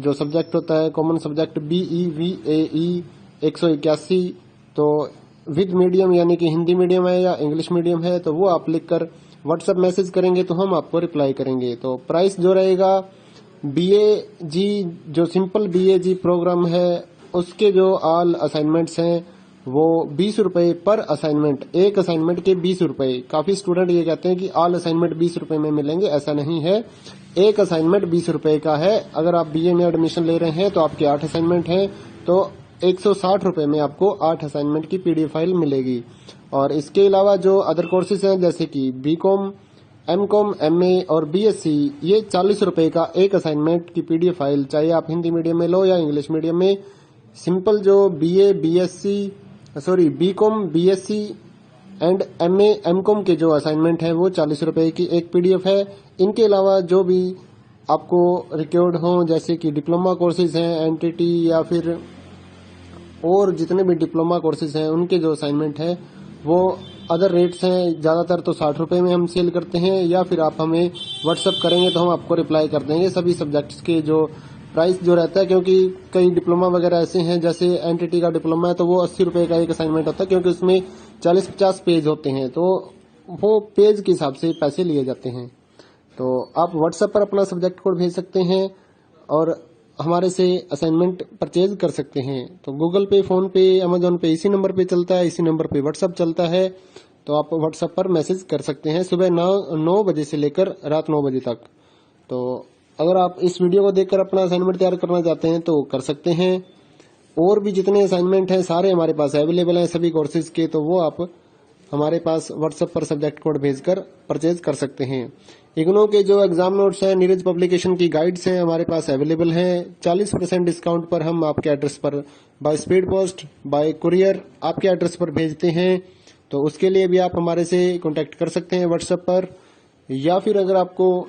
जो सब्जेक्ट होता है कॉमन सब्जेक्ट BEVAE 181, तो विद मीडियम यानी कि हिंदी मीडियम है या इंग्लिश मीडियम है, तो वो आप लिखकर व्हाट्सएप मैसेज करेंगे तो हम आपको रिप्लाई करेंगे। तो प्राइस जो रहेगा BAG जो सिंपल BAG प्रोग्राम है उसके जो ऑल असाइनमेंट्स हैं वो 20 रुपए पर असाइनमेंट, एक असाइनमेंट के 20 रुपए। काफी स्टूडेंट ये कहते हैं कि ऑल असाइनमेंट 20 रुपए में मिलेंगे, ऐसा नहीं है। एक असाइनमेंट 20 रुपए का है। अगर आप BA में एडमिशन ले रहे हैं तो आपके 8 असाइनमेंट हैं, तो 160 रुपए में आपको 8 असाइनमेंट की पीडीएफ फाइल मिलेगी। और इसके अलावा जो अदर कोर्सेज हैं जैसे कि बीकॉम, एमकॉम, MA और BSC, ये 40 रुपए का एक असाइनमेंट की पीडीएफ फाइल, चाहे आप हिंदी मीडियम में लो या इंग्लिश मीडियम में। सिंपल जो BCom, BSC and MA, MCom के जो असाइनमेंट है वो 40 रुपए की एक पीडीएफ है। इनके अलावा जो भी आपको रिक्वायर्ड हो जैसे कि डिप्लोमा कोर्सेज हैं, एनटीटी या फिर और जितने भी डिप्लोमा कोर्सेज हैं उनके जो असाइनमेंट है वो अदर रेट्स हैं। ज़्यादातर तो 60 रुपए में हम सेल करते हैं, या फिर आप हमें व्हाट्सएप करेंगे तो हम आपको रिप्लाई कर देंगे सभी सब्जेक्ट्स के जो प्राइस जो रहता है। क्योंकि कई डिप्लोमा वगैरह ऐसे हैं, जैसे एनटीटी का डिप्लोमा है तो वो 80 रुपए का एक असाइनमेंट होता है, क्योंकि उसमें 40-50 पेज होते हैं, तो वो पेज के हिसाब से पैसे लिए जाते हैं। तो आप व्हाट्सएप पर अपना सब्जेक्ट कोड भेज सकते हैं और हमारे से असाइनमेंट परचेज कर सकते हैं। तो गूगल पे, फोन पे, अमेजोन पे इसी नंबर पे चलता है, इसी नंबर पे व्हाट्सअप चलता है। तो आप व्हाट्सएप पर मैसेज कर सकते हैं सुबह 9 बजे से लेकर रात 9 बजे तक। तो अगर आप इस वीडियो को देखकर अपना असाइनमेंट तैयार करना चाहते हैं तो कर सकते हैं। और भी जितने असाइनमेंट हैं सारे हमारे पास अवेलेबल हैं सभी कोर्सेज के, तो वो आप हमारे पास व्हाट्सएप पर सब्जेक्ट कोड भेजकर परचेज कर सकते हैं। इग्नो के जो एग्जाम नोट्स हैं, नीरज पब्लिकेशन की गाइड्स हैं हमारे पास अवेलेबल हैं। 40% डिस्काउंट पर हम आपके एड्रेस पर by speed post, bye courier आपके एड्रेस पर भेजते हैं। तो उसके लिए भी आप हमारे से कांटेक्ट कर सकते हैं व्हाट्सएप पर। या फिर अगर आपको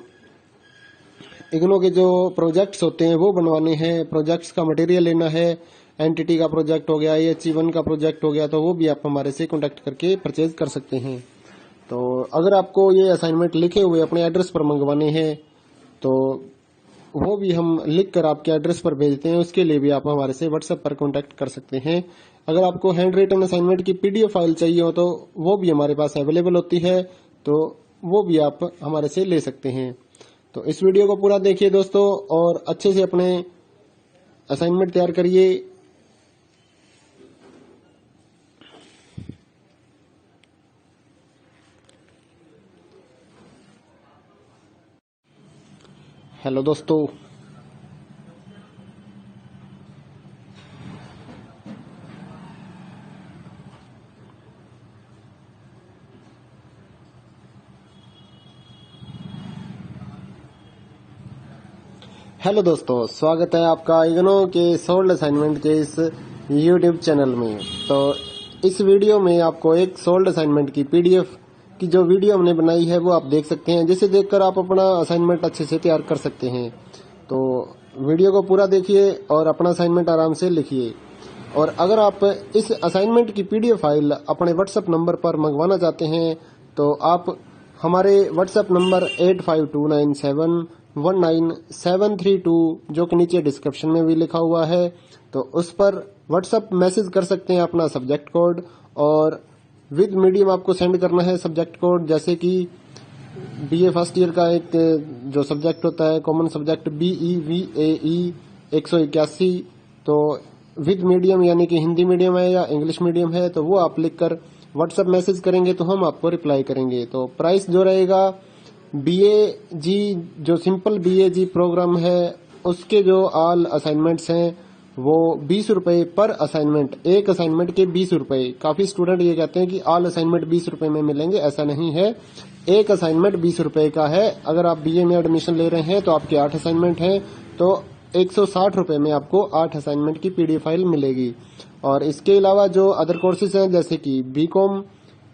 इग्नो के जो प्रोजेक्ट्स होते हैं वो बनवाने हैं, प्रोजेक्ट्स का मटेरियल लेना है, एनटीटी का प्रोजेक्ट हो गया, AHE1 का प्रोजेक्ट हो गया, तो वो भी आप हमारे से कांटेक्ट करके परचेज कर सकते हैं। तो अगर आपको ये असाइनमेंट लिखे हुए अपने एड्रेस पर मंगवाने हैं तो वो भी हम लिख कर आपके एड्रेस पर भेजते हैं। उसके लिए भी आप हमारे से व्हाट्सएप पर कांटेक्ट कर सकते हैं। अगर आपको हैंड रिटन असाइनमेंट की PDF फाइल चाहिए हो तो वो भी हमारे पास अवेलेबल होती है, तो वो भी आप हमारे से ले सकते हैं। तो इस वीडियो को पूरा देखिए दोस्तों और अच्छे से अपने असाइनमेंट तैयार करिए। हेलो दोस्तों, हेलो दोस्तों, स्वागत है आपका इग्नो के सोल्ड असाइनमेंट के इस YouTube चैनल में। तो इस वीडियो में आपको एक सोल्ड असाइनमेंट की PDF की जो वीडियो हमने बनाई है वो आप देख सकते हैं, जिसे देखकर आप अपना असाइनमेंट अच्छे से तैयार कर सकते हैं। तो वीडियो को पूरा देखिए और अपना असाइनमेंट आराम से लिखिए। और अगर आप इस असाइनमेंट की PDF फाइल अपने व्हाट्सएप नंबर पर मंगवाना चाहते हैं तो आप हमारे व्हाट्सएप नंबर 8529719732 जो कि नीचे डिस्क्रिप्शन में भी लिखा हुआ है, तो उस पर व्हाट्सएप मैसेज कर सकते हैं अपना सब्जेक्ट कोड, और विद मीडियम आपको सेंड करना है सब्जेक्ट कोड। जैसे कि BA फर्स्ट ईयर का एक जो सब्जेक्ट होता है कॉमन सब्जेक्ट BEVAE 181, तो विद मीडियम यानी कि हिंदी मीडियम है या इंग्लिश मीडियम है, तो वो आप लिखकर व्हाट्सएप मैसेज करेंगे तो हम आपको रिप्लाई करेंगे। तो प्राइस जो रहेगा BAG जो सिंपल BAG प्रोग्राम है उसके जो ऑल असाइनमेंट्स हैं वो 20 रुपए पर असाइनमेंट, एक असाइनमेंट के 20 रुपए। काफी स्टूडेंट ये कहते हैं कि ऑल असाइनमेंट 20 रुपए में मिलेंगे, ऐसा नहीं है। एक असाइनमेंट 20 रुपए का है। अगर आप BA में एडमिशन ले रहे हैं तो आपके 8 असाइनमेंट हैं, तो 160 रुपए में आपको 8 असाइनमेंट की PDF फाइल मिलेगी। और इसके अलावा जो अदर कोर्सेज हैं जैसे कि BCom,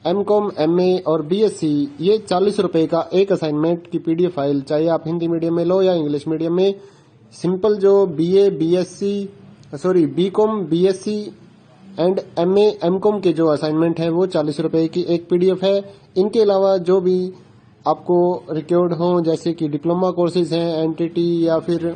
MCom, MA और BSc, ये 40 रुपए का एक असाइनमेंट की PDF फाइल, चाहे आप हिंदी मीडियम में लो या इंग्लिश मीडियम में। सिंपल जो BCom, BSc and MA, MCom के जो असाइनमेंट हैं वो 40 रुपए की एक PDF है। इनके अलावा जो भी आपको रिक्वायर्ड हो जैसे कि डिप्लोमा कोर्सेज हैं, NTT या फिर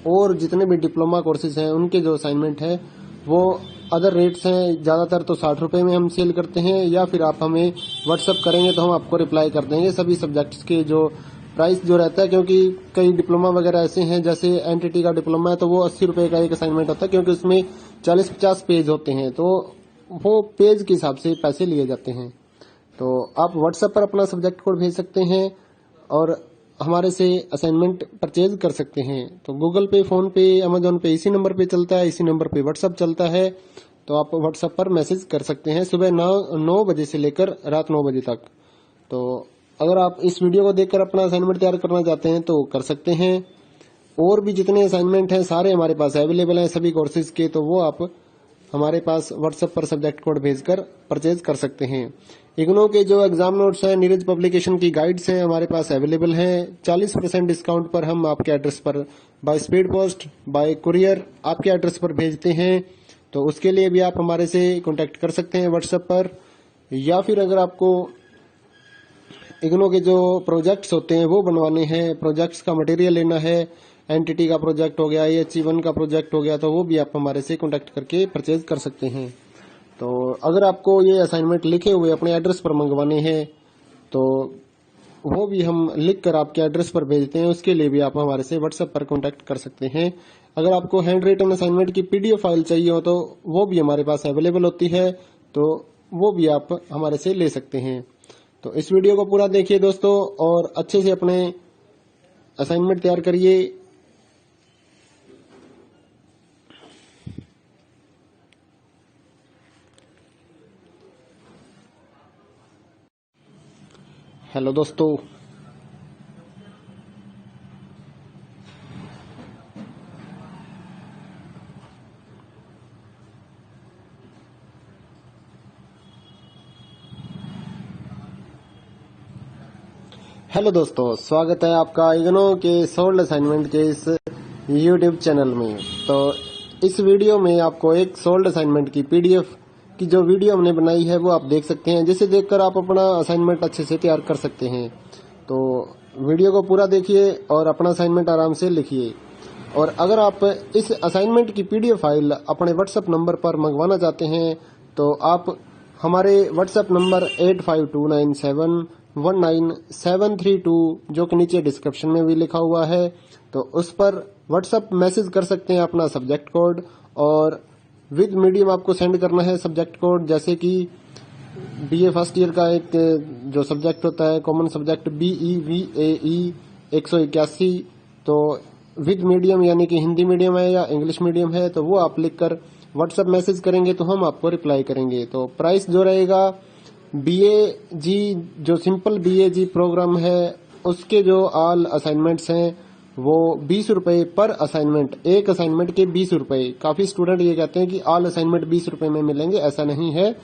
और जितने भी डिप्लोमा कोर्सेज हैं उनके जो असाइनमेंट है वो अदर रेट्स हैं। ज्यादातर तो 60 रुपए में हम सेल करते हैं, या फिर आप हमें व्हाट्सएप करेंगे तो हम आपको रिप्लाई कर देंगे सभी सब्जेक्ट्स के जो प्राइस जो रहता है। क्योंकि कई डिप्लोमा वगैरह ऐसे हैं, जैसे NTT का डिप्लोमा है तो वो 80 रुपए का एक असाइनमेंट होता है, क्योंकि उसमें 40-50 पेज होते हैं, तो वो पेज के हिसाब से पैसे लिए जाते हैं। तो आप व्हाट्सएप पर अपना सब्जेक्ट कोड भेज सकते हैं और हमारे से असाइनमेंट परचेज कर सकते हैं। तो गूगल पे, फोन पे, अमेजोन पे इसी नंबर पे चलता है, इसी नंबर पे व्हाट्सएप चलता है। तो आप व्हाट्सएप पर मैसेज कर सकते हैं सुबह 9 बजे से लेकर रात 9 बजे तक। तो अगर आप इस वीडियो को देखकर अपना असाइनमेंट तैयार करना चाहते हैं तो कर सकते हैं। और भी जितने असाइनमेंट हैं सारे हमारे पास अवेलेबल हैं सभी कोर्सेज के, तो वो आप हमारे पास व्हाट्सएप पर सब्जेक्ट कोड भेजकर परचेज कर सकते हैं। इग्नो के जो एग्जाम नोट्स हैं, नीरज पब्लिकेशन की गाइड्स हैं हमारे पास अवेलेबल हैं। 40% डिस्काउंट पर हम आपके एड्रेस पर by speed post, bye courier आपके एड्रेस पर भेजते हैं। तो उसके लिए भी आप हमारे से कांटेक्ट कर सकते हैं व्हाट्सएप पर। या फिर अगर आपको इग्नो के जो प्रोजेक्ट्स होते हैं वो बनवाने हैं, प्रोजेक्ट्स का मटेरियल लेना है, NTT का प्रोजेक्ट हो गया, AHE1 का प्रोजेक्ट हो गया, तो वो भी आप हमारे से कांटेक्ट करके परचेज कर सकते हैं। तो अगर आपको ये असाइनमेंट लिखे हुए अपने एड्रेस पर मंगवाने हैं तो वो भी हम लिख कर आपके एड्रेस पर भेजते हैं। उसके लिए भी आप हमारे से व्हाट्सएप पर कांटेक्ट कर सकते हैं। अगर आपको हैंड रिटन असाइनमेंट की पीडीएफ फाइल चाहिए हो तो वो भी हमारे पास अवेलेबल होती है, तो वो भी आप हमारे से ले सकते हैं। तो इस वीडियो को पूरा देखिए दोस्तों और अच्छे से अपने असाइनमेंट तैयार करिए। हेलो दोस्तों, स्वागत है आपका इग्नो के सोल्ड असाइनमेंट के इस यूट्यूब चैनल में। तो इस वीडियो में आपको एक सोल्ड असाइनमेंट की पीडीएफ की जो वीडियो हमने बनाई है वो आप देख सकते हैं, जिसे देखकर आप अपना असाइनमेंट अच्छे से तैयार कर सकते हैं। तो वीडियो को पूरा देखिए और अपना असाइनमेंट आराम से लिखिए। और अगर आप इस असाइनमेंट की पीडीएफ फाइल अपने व्हाट्सएप नंबर पर मंगवाना चाहते हैं तो आप हमारे व्हाट्सएप नंबर 8529719732 जो कि नीचे डिस्क्रिप्शन में भी लिखा हुआ है, तो उस पर व्हाट्सएप मैसेज कर सकते हैं अपना सब्जेक्ट कोड, और विद मीडियम आपको सेंड करना है सब्जेक्ट कोड। जैसे कि बीए फर्स्ट ईयर का एक जो सब्जेक्ट होता है कॉमन सब्जेक्ट BEVAE 181, तो विद मीडियम यानी कि हिंदी मीडियम है या इंग्लिश मीडियम है तो वो आप लिखकर व्हाट्सएप मैसेज करेंगे तो हम आपको रिप्लाई करेंगे। तो प्राइस जो रहेगा BAG जो सिंपल BAG प्रोग्राम है उसके जो ऑल असाइनमेंट्स हैं वो 20 रुपए पर असाइनमेंट, एक असाइनमेंट के 20 रुपए। काफी स्टूडेंट ये कहते हैं कि ऑल असाइनमेंट 20 रुपए में मिलेंगे, ऐसा नहीं है।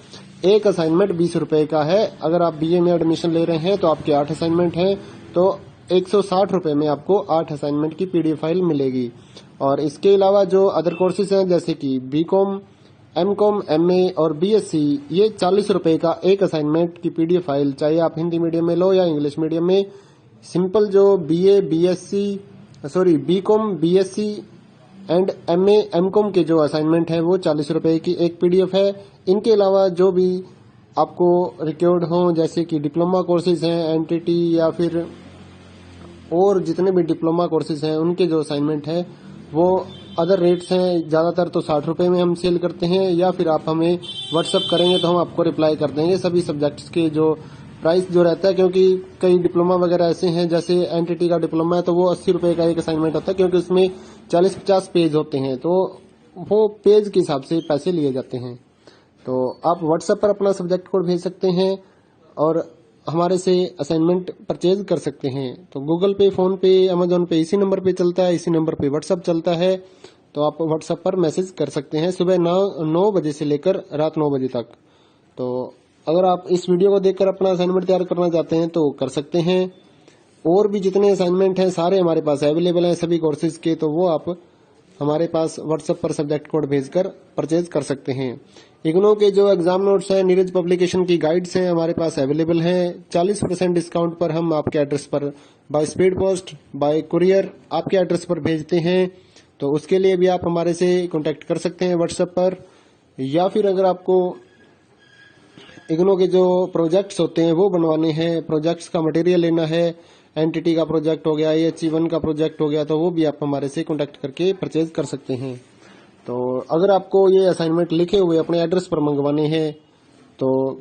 एक असाइनमेंट 20 रुपए का है। अगर आप BA में एडमिशन ले रहे हैं तो आपके 8 असाइनमेंट हैं तो 160 रुपए में आपको 8 असाइनमेंट की पीडीएफ फाइल मिलेगी। और इसके अलावा जो अदर कोर्सेज हैं जैसे कि BCom, MCom, MA और BSc, ये 40 रुपए का एक असाइनमेंट की पीडीएफ फाइल, चाहे आप हिंदी मीडियम में लो या इंग्लिश मीडियम में। सिंपल जो BCom, BSc and MA, MCom के जो असाइनमेंट है वो 40 रुपए की एक पीडीएफ है। इनके अलावा जो भी आपको रिक्वायर्ड हो जैसे कि डिप्लोमा कोर्सेज हैं NTT या फिर और जितने भी डिप्लोमा कोर्सेज हैं उनके जो असाइनमेंट है वो अदर रेट्स हैं। ज्यादातर तो 60 रुपए में हम सेल करते हैं, या फिर आप हमें व्हाट्सएप करेंगे तो हम आपको रिप्लाई कर देंगे सभी सब्जेक्ट्स के जो प्राइस जो रहता है। क्योंकि कई डिप्लोमा वगैरह ऐसे हैं जैसे NTT का डिप्लोमा है तो वो 80 रुपए का एक असाइनमेंट होता है, क्योंकि उसमें 40-50 पेज होते हैं तो वो पेज के हिसाब से पैसे लिए जाते हैं। तो आप व्हाट्सएप पर अपना सब्जेक्ट कोड भेज सकते हैं और हमारे से असाइनमेंट परचेज कर सकते हैं। तो गूगल पे, फोन पे, अमेजोन पे इसी नंबर पे चलता है, इसी नंबर पे व्हाट्सएप चलता है। तो आप व्हाट्सएप पर मैसेज कर सकते हैं सुबह 9 बजे से लेकर रात 9 बजे तक। तो अगर आप इस वीडियो को देखकर अपना असाइनमेंट तैयार करना चाहते हैं तो कर सकते हैं। और भी जितने असाइनमेंट हैं सारे हमारे पास अवेलेबल हैं सभी कोर्सेज के, तो वो आप हमारे पास व्हाट्सएप पर सब्जेक्ट कोड भेजकर परचेज कर सकते हैं। इग्नो के जो एग्जाम नोट्स हैं, नीरज पब्लिकेशन की गाइड्स हैं हमारे पास अवेलेबल हैं। 40% डिस्काउंट पर हम आपके एड्रेस पर by speed post, bye courier आपके एड्रेस पर भेजते हैं। तो उसके लिए भी आप हमारे से कांटेक्ट कर सकते हैं व्हाट्सएप पर। या फिर अगर आपको इग्नो के जो प्रोजेक्ट्स होते हैं वो बनवाने हैं, प्रोजेक्ट्स का मटेरियल लेना है, NTT का प्रोजेक्ट हो गया, AHE1 का प्रोजेक्ट हो गया, तो वो भी आप हमारे से कांटेक्ट करके परचेज कर सकते हैं। तो अगर आपको ये असाइनमेंट लिखे हुए अपने एड्रेस पर मंगवाने हैं तो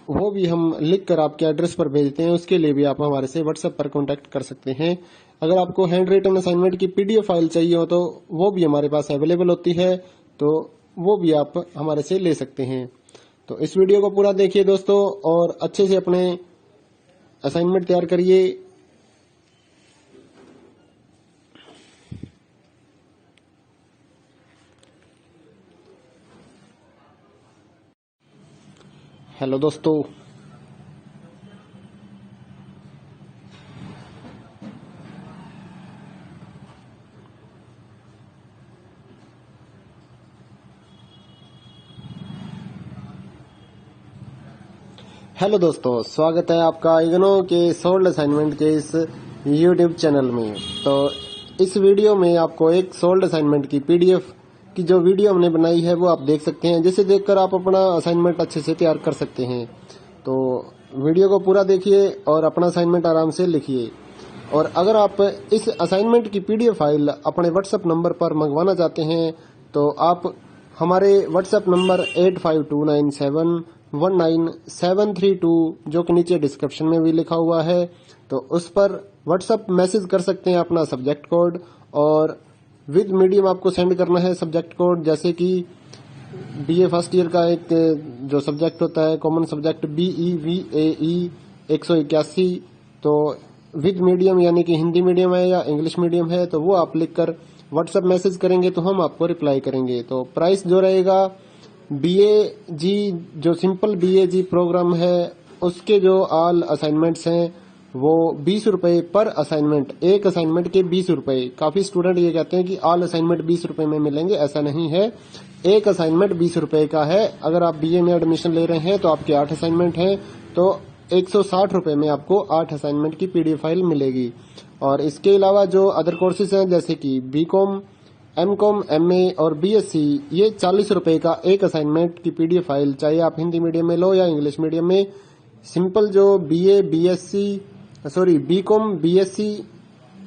वो भी हम लिख कर आपके एड्रेस पर भेजते हैं। उसके लिए भी आप हमारे से व्हाट्सएप पर कांटेक्ट कर सकते हैं। अगर आपको हैंड रिटन असाइनमेंट की पीडीएफ फाइल चाहिए हो तो वो भी हमारे पास अवेलेबल होती है, तो वो भी आप हमारे से ले सकते हैं। तो इस वीडियो को पूरा देखिए दोस्तों और अच्छे से अपने असाइनमेंट तैयार करिए। हेलो दोस्तों, स्वागत है आपका इग्नो के सोल्ड असाइनमेंट के इस यूट्यूब चैनल में। तो इस वीडियो में आपको एक सोल्ड असाइनमेंट की पीडीएफ की जो वीडियो हमने बनाई है वो आप देख सकते हैं, जिसे देखकर आप अपना असाइनमेंट अच्छे से तैयार कर सकते हैं। तो वीडियो को पूरा देखिए और अपना असाइनमेंट आराम से लिखिए। और अगर आप इस असाइनमेंट की पीडीएफ फाइल अपने व्हाट्सएप नंबर पर मंगवाना चाहते हैं तो आप हमारे व्हाट्सएप नंबर 8529719732 जो कि नीचे डिस्क्रिप्शन में भी लिखा हुआ है, तो उस पर व्हाट्सएप मैसेज कर सकते हैं अपना सब्जेक्ट कोड, और विद मीडियम आपको सेंड करना है सब्जेक्ट कोड। जैसे कि बीए फर्स्ट ईयर का एक जो सब्जेक्ट होता है कॉमन सब्जेक्ट BEVAE 181, तो विद मीडियम यानी कि हिंदी मीडियम है या इंग्लिश मीडियम है, तो वो आप लिखकर व्हाट्सएप मैसेज करेंगे तो हम आपको रिप्लाई करेंगे। तो प्राइस जो रहेगा BAG जो सिंपल BAG प्रोग्राम है उसके जो ऑल असाइनमेंट्स हैं वो 20 रुपए पर असाइनमेंट, एक असाइनमेंट के 20 रुपए। काफी स्टूडेंट ये कहते हैं कि ऑल असाइनमेंट 20 रुपए में मिलेंगे, ऐसा नहीं है। एक असाइनमेंट 20 रुपए का है। अगर आप BA में एडमिशन ले रहे हैं तो आपके 8 असाइनमेंट हैं, तो 160 रुपए में आपको 8 असाइनमेंट की पीडीएफ फाइल मिलेगी। और इसके अलावा जो अदर कोर्सेज हैं जैसे कि BCom, MCom, MA और BSc, ये 40 रुपए का एक असाइनमेंट की पीडीएफ फाइल, चाहे आप हिंदी मीडियम में लो या इंग्लिश मीडियम में। सिंपल जो BCom, BSc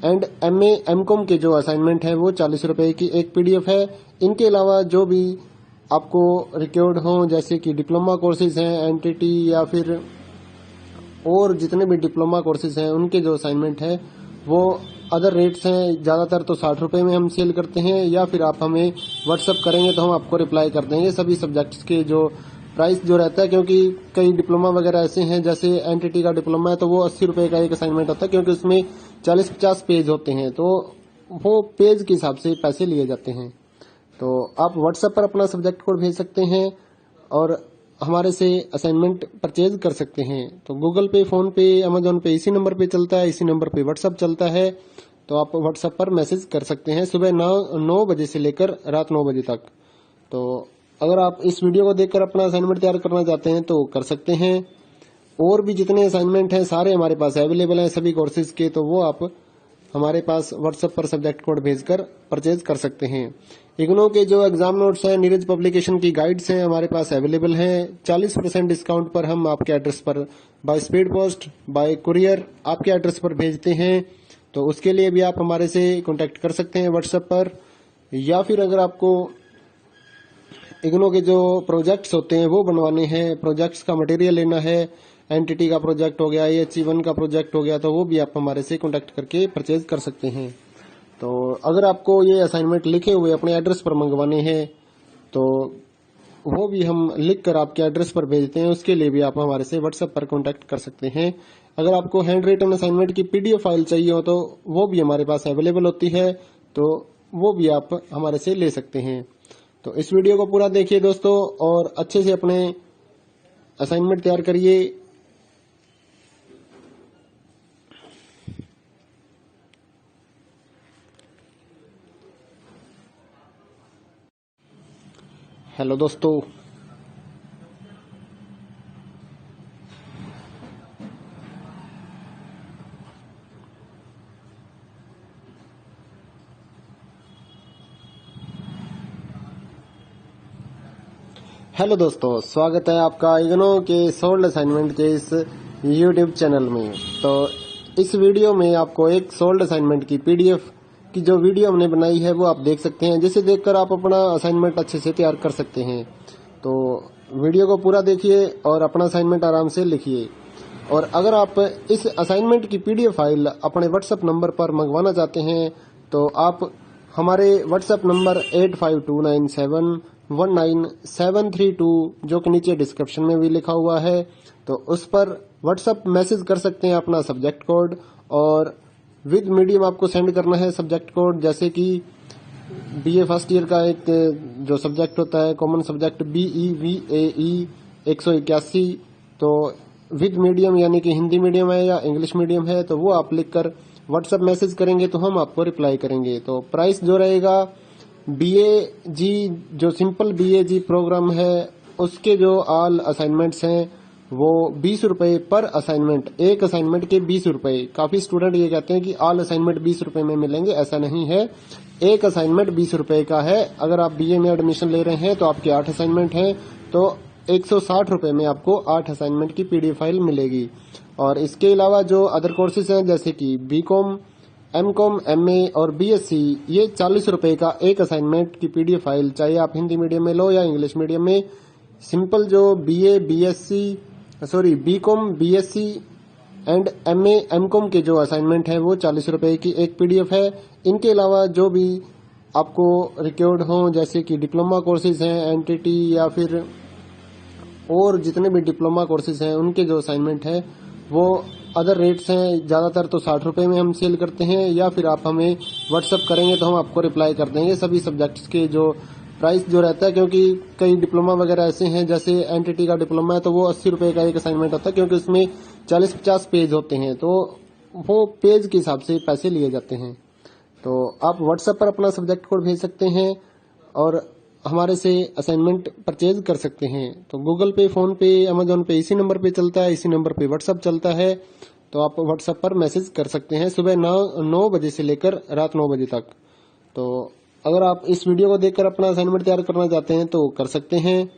and MA, MCom के जो असाइनमेंट है वो 40 रुपए की एक पीडीएफ है। इनके अलावा जो भी आपको रिक्वायर्ड हो जैसे कि डिप्लोमा कोर्सेज हैं, एनटीटी या फिर और जितने भी डिप्लोमा कोर्सेज हैं उनके जो असाइनमेंट है वो अदर रेट्स हैं। ज्यादातर तो 60 रुपए में हम सेल करते हैं, या फिर आप हमें व्हाट्सएप करेंगे तो हम आपको रिप्लाई कर देंगे सभी सब्जेक्ट्स के जो प्राइस जो रहता है। क्योंकि कई डिप्लोमा वगैरह ऐसे हैं, जैसे एनटीटी का डिप्लोमा है तो वो 80 रुपए का एक असाइनमेंट होता है, क्योंकि उसमें 40-50 पेज होते हैं, तो वो पेज के हिसाब से पैसे लिए जाते हैं। तो आप व्हाट्सएप पर अपना सब्जेक्ट कोड भेज सकते हैं और हमारे से असाइनमेंट परचेज कर सकते हैं। तो गूगल पे, फोन पे, अमेजोन पे इसी नंबर पे चलता है, इसी नंबर पे व्हाट्सएप चलता है। तो आप व्हाट्सएप पर मैसेज कर सकते हैं सुबह 9 बजे से लेकर रात 9 बजे तक। तो अगर आप इस वीडियो को देखकर अपना असाइनमेंट तैयार करना चाहते हैं तो कर सकते हैं। और भी जितने असाइनमेंट हैं सारे हमारे पास अवेलेबल हैं सभी कोर्सेज के, तो वो आप हमारे पास व्हाट्सएप पर सब्जेक्ट कोड भेजकर परचेज कर सकते हैं। इग्नो के जो एग्जाम नोट्स हैं, नीरज पब्लिकेशन की गाइड्स हैं हमारे पास अवेलेबल हैं। 40% डिस्काउंट पर हम आपके एड्रेस पर by speed post, bye courier आपके एड्रेस पर भेजते हैं। तो उसके लिए भी आप हमारे से कांटेक्ट कर सकते हैं व्हाट्सएप पर। या फिर अगर आपको इग्नो के जो प्रोजेक्ट्स होते हैं वो बनवाने हैं, प्रोजेक्ट्स का मटेरियल लेना है, एनटीटी का प्रोजेक्ट हो गया, HE1 का प्रोजेक्ट हो गया, तो वो भी आप हमारे से कांटेक्ट करके परचेज कर सकते हैं। तो अगर आपको ये असाइनमेंट लिखे हुए अपने एड्रेस पर मंगवाने हैं तो वो भी हम लिख कर आपके एड्रेस पर भेजते हैं, उसके लिए भी आप हमारे से व्हाट्सएप पर कांटेक्ट कर सकते हैं। अगर आपको हैंड रिटन असाइनमेंट की पीडीएफ फाइल चाहिए हो तो वो भी हमारे पास अवेलेबल होती है, तो वो भी आप हमारे से ले सकते हैं। तो इस वीडियो को पूरा देखिए दोस्तों और अच्छे से अपने असाइनमेंट तैयार करिए। हेलो दोस्तों, स्वागत है आपका इग्नो के सोल्ड असाइनमेंट के इस यूट्यूब चैनल में। तो इस वीडियो में आपको एक सोल्ड असाइनमेंट की पीडीएफ की जो वीडियो हमने बनाई है वो आप देख सकते हैं, जिसे देखकर आप अपना असाइनमेंट अच्छे से तैयार कर सकते हैं। तो वीडियो को पूरा देखिए और अपना असाइनमेंट आराम से लिखिए। और अगर आप इस असाइनमेंट की पीडीएफ फाइल अपने व्हाट्सएप नंबर पर मंगवाना चाहते हैं तो आप हमारे व्हाट्सएप नंबर 8529719732 जो कि नीचे डिस्क्रिप्शन में भी लिखा हुआ है, तो उस पर व्हाट्सएप मैसेज कर सकते हैं अपना सब्जेक्ट कोड, और विद मीडियम आपको सेंड करना है सब्जेक्ट कोड। जैसे कि BA फर्स्ट ईयर का एक जो सब्जेक्ट होता है कॉमन सब्जेक्ट BEVAE 181, तो विद मीडियम यानी कि हिंदी मीडियम है या इंग्लिश मीडियम है, तो वो आप लिखकर व्हाट्सएप मैसेज करेंगे तो हम आपको रिप्लाई करेंगे। तो प्राइस जो रहेगा BAG जो सिंपल BAG प्रोग्राम है उसके जो ऑल असाइनमेंट्स हैं वो 20 रुपए पर असाइनमेंट, एक असाइनमेंट के 20 रुपए। काफी स्टूडेंट ये कहते हैं कि ऑल असाइनमेंट 20 रुपए में मिलेंगे, ऐसा नहीं है। एक असाइनमेंट 20 रुपए का है। अगर आप BA में एडमिशन ले रहे हैं तो आपके 8 असाइनमेंट हैं, तो 160 में आपको 8 असाइनमेंट की PDF फाइल मिलेगी। और इसके अलावा जो अदर कोर्सेज हैं जैसे कि BCom, MCom, MA और BSc, ये 40 रुपए का एक असाइनमेंट की PDF फाइल, चाहे आप हिंदी मीडियम में लो या इंग्लिश मीडियम में। सिंपल जो BCom, BSc and MA, MCom के जो असाइनमेंट है वो 40 रुपए की एक PDF है। इनके अलावा जो भी आपको रिक्वायर्ड हो जैसे कि डिप्लोमा कोर्सेज हैं, NTT या फिर और जितने भी डिप्लोमा कोर्सेज हैं उनके जो असाइनमेंट है वो अदर रेट्स हैं। ज़्यादातर तो 60 रुपए में हम सेल करते हैं, या फिर आप हमें व्हाट्सअप करेंगे तो हम आपको रिप्लाई कर देंगे सभी सब्जेक्ट्स के जो प्राइस जो रहता है। क्योंकि कई डिप्लोमा वगैरह ऐसे हैं, जैसे NTT का डिप्लोमा है तो वो 80 रुपए का एक असाइनमेंट होता है, क्योंकि उसमें 40-50 पेज होते हैं, तो वो पेज के हिसाब से पैसे लिए जाते हैं। तो आप व्हाट्सएप पर अपना सब्जेक्ट कोड भेज सकते हैं और हमारे से असाइनमेंट परचेज कर सकते हैं। तो गूगल पे, फोन पे, अमेजोन पे इसी नंबर पे चलता है, इसी नंबर पे व्हाट्सएप चलता है। तो आप व्हाट्सएप पर मैसेज कर सकते हैं सुबह 9 बजे से लेकर रात 9 बजे तक। तो अगर आप इस वीडियो को देखकर अपना असाइनमेंट तैयार करना चाहते हैं तो कर सकते हैं।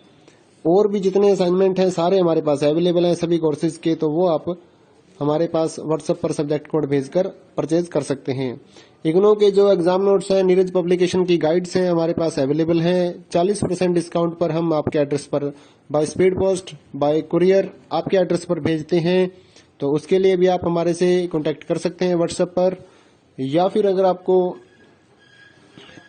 और भी जितने असाइनमेंट हैं सारे हमारे पास अवेलेबल हैं सभी कोर्सेज के, तो वो आप हमारे पास व्हाट्सएप पर सब्जेक्ट कोड भेजकर परचेज कर सकते हैं। इग्नो के जो एग्जाम नोट्स हैं, नीरज पब्लिकेशन की गाइड्स हैं हमारे पास अवेलेबल हैं। 40% डिस्काउंट पर हम आपके एड्रेस पर by speed post, bye courier आपके एड्रेस पर भेजते हैं। तो उसके लिए भी आप हमारे से कांटेक्ट कर सकते हैं व्हाट्सएप पर। या फिर अगर आपको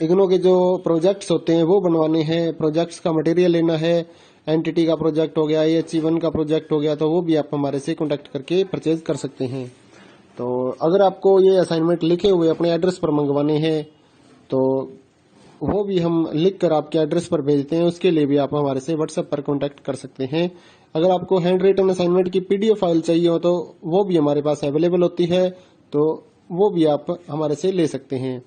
इग्नो के जो प्रोजेक्ट्स होते हैं वो बनवाने हैं, प्रोजेक्ट्स का मटेरियल लेना है, NTT का प्रोजेक्ट हो गया, AHE1 का प्रोजेक्ट हो गया, तो वो भी आप हमारे से कांटेक्ट करके परचेज कर सकते हैं। तो अगर आपको ये असाइनमेंट लिखे हुए अपने एड्रेस पर मंगवाने हैं तो वो भी हम लिख कर आपके एड्रेस पर भेजते हैं, उसके लिए भी आप हमारे से व्हाट्सएप पर कांटेक्ट कर सकते हैं। अगर आपको हैंड रिटन असाइनमेंट की PDF फाइल चाहिए हो तो वो भी हमारे पास अवेलेबल होती है, तो वो भी आप हमारे से ले सकते हैं।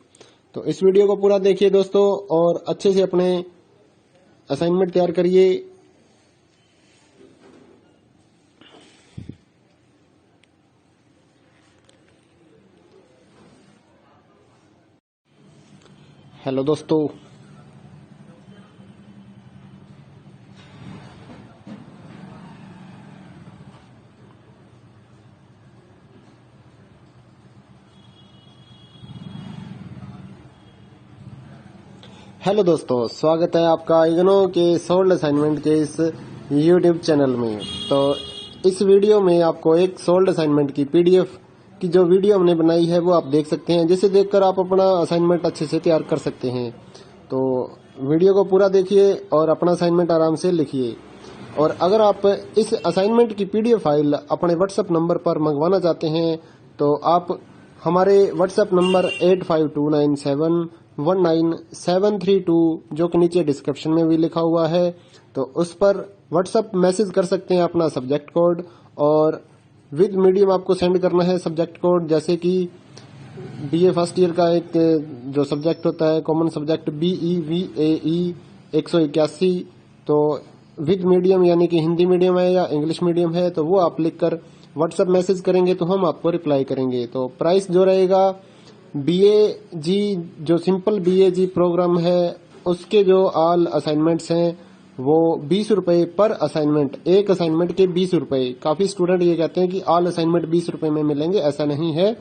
तो इस वीडियो को पूरा देखिए दोस्तों और अच्छे से अपने असाइनमेंट तैयार करिए। हेलो दोस्तों, स्वागत है आपका इग्नो के सोल्ड असाइनमेंट के इस YouTube चैनल में। तो इस वीडियो में आपको एक सोल्ड असाइनमेंट की PDF की जो वीडियो हमने बनाई है वो आप देख सकते हैं, जिसे देखकर आप अपना असाइनमेंट अच्छे से तैयार कर सकते हैं। तो वीडियो को पूरा देखिए और अपना असाइनमेंट आराम से लिखिए। और अगर आप इस असाइनमेंट की PDF फाइल अपने व्हाट्सएप नंबर पर मंगवाना चाहते हैं तो आप हमारे व्हाट्सएप नंबर 8529719732 जो कि नीचे डिस्क्रिप्शन में भी लिखा हुआ है, तो उस पर व्हाट्सएप मैसेज कर सकते हैं अपना सब्जेक्ट कोड, और विद मीडियम आपको सेंड करना है सब्जेक्ट कोड। जैसे कि BA फर्स्ट ईयर का एक जो सब्जेक्ट होता है कॉमन सब्जेक्ट BEVAE 181, तो विद मीडियम यानी कि हिंदी मीडियम है या इंग्लिश मीडियम है तो वो आप लिखकर व्हाट्सएप मैसेज करेंगे तो हम आपको रिप्लाई करेंगे। तो प्राइस जो रहेगा BAG जो सिंपल BAG प्रोग्राम है उसके जो ऑल असाइनमेंट्स हैं वो 20 रुपए पर असाइनमेंट, एक असाइनमेंट के 20 रुपए। काफी स्टूडेंट ये कहते हैं कि ऑल असाइनमेंट 20 रुपए में मिलेंगे, ऐसा नहीं है।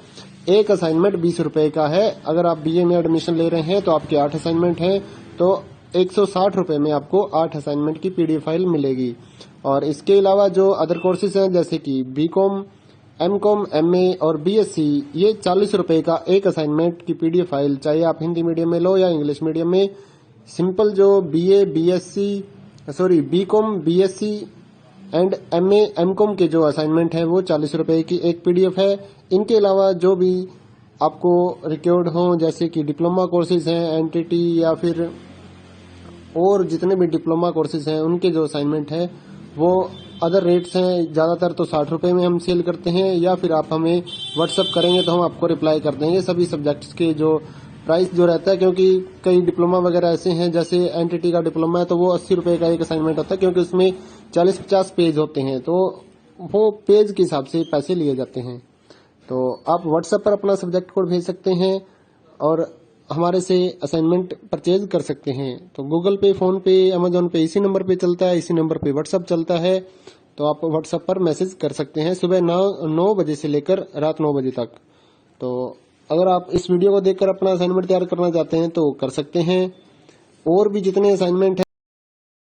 एक असाइनमेंट 20 रुपए का है। अगर आप BA में एडमिशन ले रहे हैं तो आपके 8 असाइनमेंट हैं, तो 160 रुपए में आपको 8 असाइनमेंट की PDF फाइल मिलेगी। और इसके अलावा जो अदर कोर्सेज हैं जैसे कि BCom, MCom, MA और BSc, ये 40 रुपए का एक असाइनमेंट की PDF फाइल, चाहे आप हिंदी मीडियम में लो या इंग्लिश मीडियम में। सिंपल जो BCom, BSc and MA, MCom के जो असाइनमेंट है वो 40 रुपए की एक PDF है। इनके अलावा जो भी आपको रिक्वायर्ड हो जैसे कि डिप्लोमा कोर्सेज हैं, NTT या फिर और जितने भी डिप्लोमा कोर्सेज हैं उनके जो असाइनमेंट है वो अदर रेट्स हैं। ज़्यादातर तो 60 रुपए में हम सेल करते हैं, या फिर आप हमें व्हाट्सअप करेंगे तो हम आपको रिप्लाई कर देंगे सभी सब्जेक्ट्स के जो प्राइस जो रहता है। क्योंकि कई डिप्लोमा वगैरह ऐसे हैं, जैसे NTT का डिप्लोमा है तो वो 80 रुपए का एक असाइनमेंट होता है, क्योंकि उसमें 40-50 पेज होते हैं, तो वो पेज के हिसाब से पैसे लिए जाते हैं। तो आप व्हाट्सएप पर अपना सब्जेक्ट कोड भेज सकते हैं और हमारे से असाइनमेंट परचेज कर सकते हैं। तो गूगल पे, फोन पे, अमेजोन पे इसी नंबर पे चलता है, इसी नंबर पे व्हाट्सअप चलता है। तो आप व्हाट्सएप पर मैसेज कर सकते हैं सुबह 9 बजे से लेकर रात 9 बजे तक। तो अगर आप इस वीडियो को देखकर अपना असाइनमेंट तैयार करना चाहते हैं तो कर सकते हैं। और भी जितने असाइनमेंट